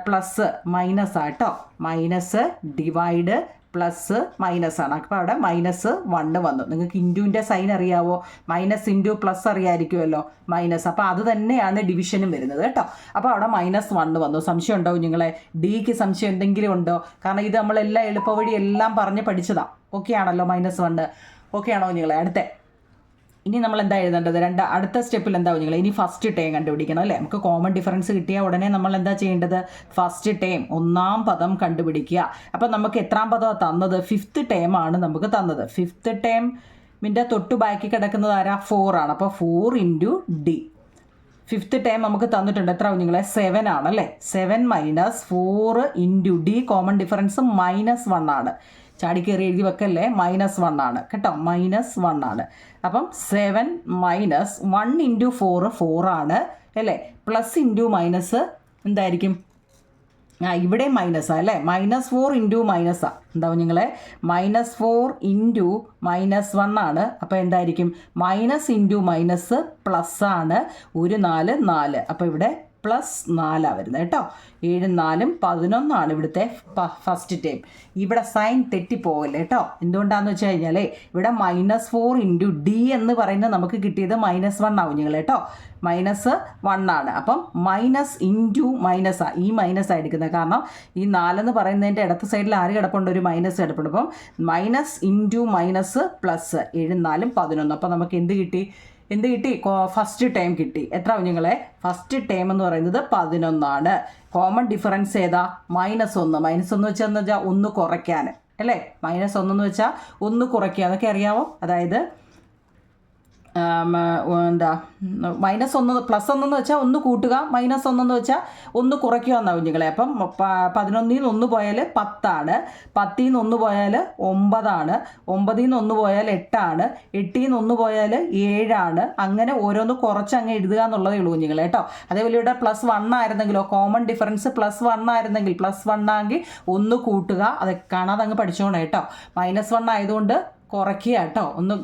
പ്ലസ് മൈനസ് ആട്ടോ. മൈനസ് ഡിവൈഡ് പ്ലസ് മൈനസ് ആണ്. അപ്പോൾ അവിടെ -1 വന്നു. നിങ്ങൾക്ക് ഇൻറ്റുവിൻ്റെ സൈൻ അറിയാവോ? മൈനസ് ഇൻറ്റു പ്ലസ് അറിയാമായിരിക്കുമല്ലോ, മൈനസ്. അപ്പോൾ അത് തന്നെയാണ് ഡിവിഷനും വരുന്നത് കേട്ടോ. അപ്പോൾ അവിടെ -1 വന്നു. സംശയം ഉണ്ടോ കുഞ്ഞുങ്ങളെ? ഡിക്ക് സംശയം എന്തെങ്കിലും ഉണ്ടോ? കാരണം ഇത് നമ്മളെല്ലാം എളുപ്പവഴി എല്ലാം പറഞ്ഞ് പഠിച്ചതാണ്. ഓക്കെ ആണല്ലോ? -1 ഓക്കെ ആണോ കുഞ്ഞുങ്ങളെ? ഇനി നമ്മൾ എന്താ എഴുതേണ്ടത്? അടുത്ത സ്റ്റെപ്പിൽ എന്താ കുഞ്ഞുങ്ങളെ? ഇനി ഫസ്റ്റ് ടേം കണ്ടുപിടിക്കണം അല്ലേ? നമുക്ക് കോമൺ ഡിഫറൻസ് കിട്ടിയാൽ ഉടനെ നമ്മൾ എന്താ ചെയ്യേണ്ടത്? ഫസ്റ്റ് ടേം 1ാം പദം കണ്ടുപിടിക്കുക. അപ്പം നമുക്ക് എത്രാം പദമാണ് തന്നത്? 5th ടേം ആണ് നമുക്ക് തന്നത്. 5th ടേമിൻ്റെ തൊട്ട് ബാക്കി കിടക്കുന്നത് ആരാ? 4 ആണ്. അപ്പോൾ 4 × D. 5th ടേം നമുക്ക് തന്നിട്ടുണ്ട്. എത്ര കുഞ്ഞുങ്ങളെ? 7 ആണല്ലേ? 7 മൈനസ് 4 × D. കോമൺ ഡിഫറൻസ് -1 ആണ്. ചാടിക്കേറി എഴുതി വെക്കല്ലേ? -1 ആണ് കേട്ടോ. -1 ആണ്. അപ്പം 7 മൈനസ് 1 × 4 4 ആണ് അല്ലേ? പ്ലസ് ഇൻറ്റു മൈനസ് എന്തായിരിക്കും? ഇവിടെ മൈനസാണ് അല്ലേ? -4 × മൈനസാണ്. എന്താവും നിങ്ങളെ? -4 × -1 ആണ്. അപ്പോൾ എന്തായിരിക്കും? മൈനസ് ഇൻറ്റു മൈനസ് പ്ലസ് ആണ്. 1 4 4. അപ്പോൾ ഇവിടെ +4 വരുന്നത് കേട്ടോ. 7 4 11 ആണ് ഇവിടുത്തെ ഫസ്റ്റ് ടൈം. ഇവിടെ സൈൻ തെറ്റിപ്പോകല്ലേ കേട്ടോ. എന്തുകൊണ്ടാണെന്ന് വെച്ച് കഴിഞ്ഞാൽ ഇവിടെ -4 × D എന്ന് പറയുന്നത് നമുക്ക് കിട്ടിയത് -1 ആവും നിങ്ങൾ കേട്ടോ. -1 ആണ്. അപ്പം മൈനസ് ഇൻറ്റു മൈനസാണ്. ഈ മൈനസാണ് എടുക്കുന്നത്. കാരണം ഈ 4 എന്ന് പറയുന്നതിൻ്റെ ഇടത്ത് സൈഡിൽ ആര് കിടപ്പുണ്ട്? ഒരു മൈനസ് കിടപ്പുണ്ട്. അപ്പം മൈനസ് ഇൻറ്റു മൈനസ് പ്ലസ് 7 4 11. അപ്പം നമുക്ക് എന്ത് കിട്ടി? ഫസ്റ്റ് ടൈം കിട്ടി. എത്ര കുഞ്ഞുങ്ങളെ? ഫസ്റ്റ് ടൈം എന്ന് പറയുന്നത് 11 ആണ്. കോമൺ ഡിഫറൻസ് ഏതാ? -1. -1 വെച്ചാൽ 1 കുറയ്ക്കാൻ അല്ലേ? -1 എന്ന് വെച്ചാൽ 1 കുറയ്ക്കുക. അതൊക്കെ അറിയാമോ? അതായത് എന്താ -1 +1 എന്ന് വെച്ചാൽ 1 കൂട്ടുക, -1 എന്ന് വെച്ചാൽ 1 കുറയ്ക്കുക എന്നാണ് കുഞ്ഞുങ്ങളെ. അപ്പം 11ൽ നിന്ന് 1 പോയാൽ 10 ആണ്. 10ൽ നിന്ന് 1 പോയാൽ 9 ആണ്. 9ൽ നിന്ന് 1 പോയാൽ 8 ആണ്. 8ൽ നിന്ന് 1 പോയാൽ 7 ആണ്. അങ്ങനെ ഓരോന്ന് കുറച്ച് അങ്ങ് എഴുതുക എന്നുള്ളതേ ഉള്ളൂ കുഞ്ഞുങ്ങളെ കേട്ടോ. അതേപോലെ ഇവിടെ +1 ആയിരുന്നെങ്കിലോ, കോമൺ ഡിഫറൻസ് +1 ആയിരുന്നെങ്കിൽ +1 ആണെങ്കിൽ 1 കൂട്ടുക. അത് കാണാതെ അങ്ങ് പഠിച്ചോണം കേട്ടോ. -1 ആയതുകൊണ്ട് കുറയ്ക്കുക കേട്ടോ.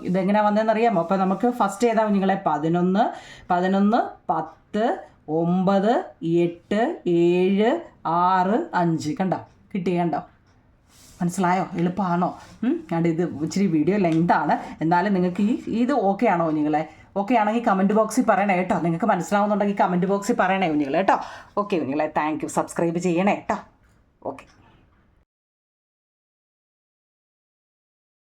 ഇതെങ്ങനെ വന്നതെന്ന് അറിയാമോ? അപ്പോൾ നമുക്ക് ഫസ്റ്റ് ഏതാ കുഞ്ഞുങ്ങളെ? 11 10 9 8 7 6 5 കണ്ടോ കണ്ടോ മനസ്സിലായോ? എളുപ്പമാണോ? കണ്ട് ഇത് ഇച്ചിരി വീഡിയോ ലെങ്താണ്, എന്നാലും നിങ്ങൾക്ക് ഇത് ഓക്കെ ആണോ കുഞ്ഞുങ്ങളെ? ഓക്കെ ആണെങ്കിൽ കമൻറ്റ് ബോക്സിൽ പറയണേ കേട്ടോ. നിങ്ങൾക്ക് മനസ്സിലാവുന്നുണ്ടെങ്കിൽ കമൻറ്റ് ബോക്സിൽ പറയണേ കുഞ്ഞുങ്ങളെ കേട്ടോ. ഓക്കെ കുഞ്ഞുങ്ങളെ, താങ്ക് യു. സബ്സ്ക്രൈബ് ചെയ്യണേ കേട്ടോ. ഓക്കെ.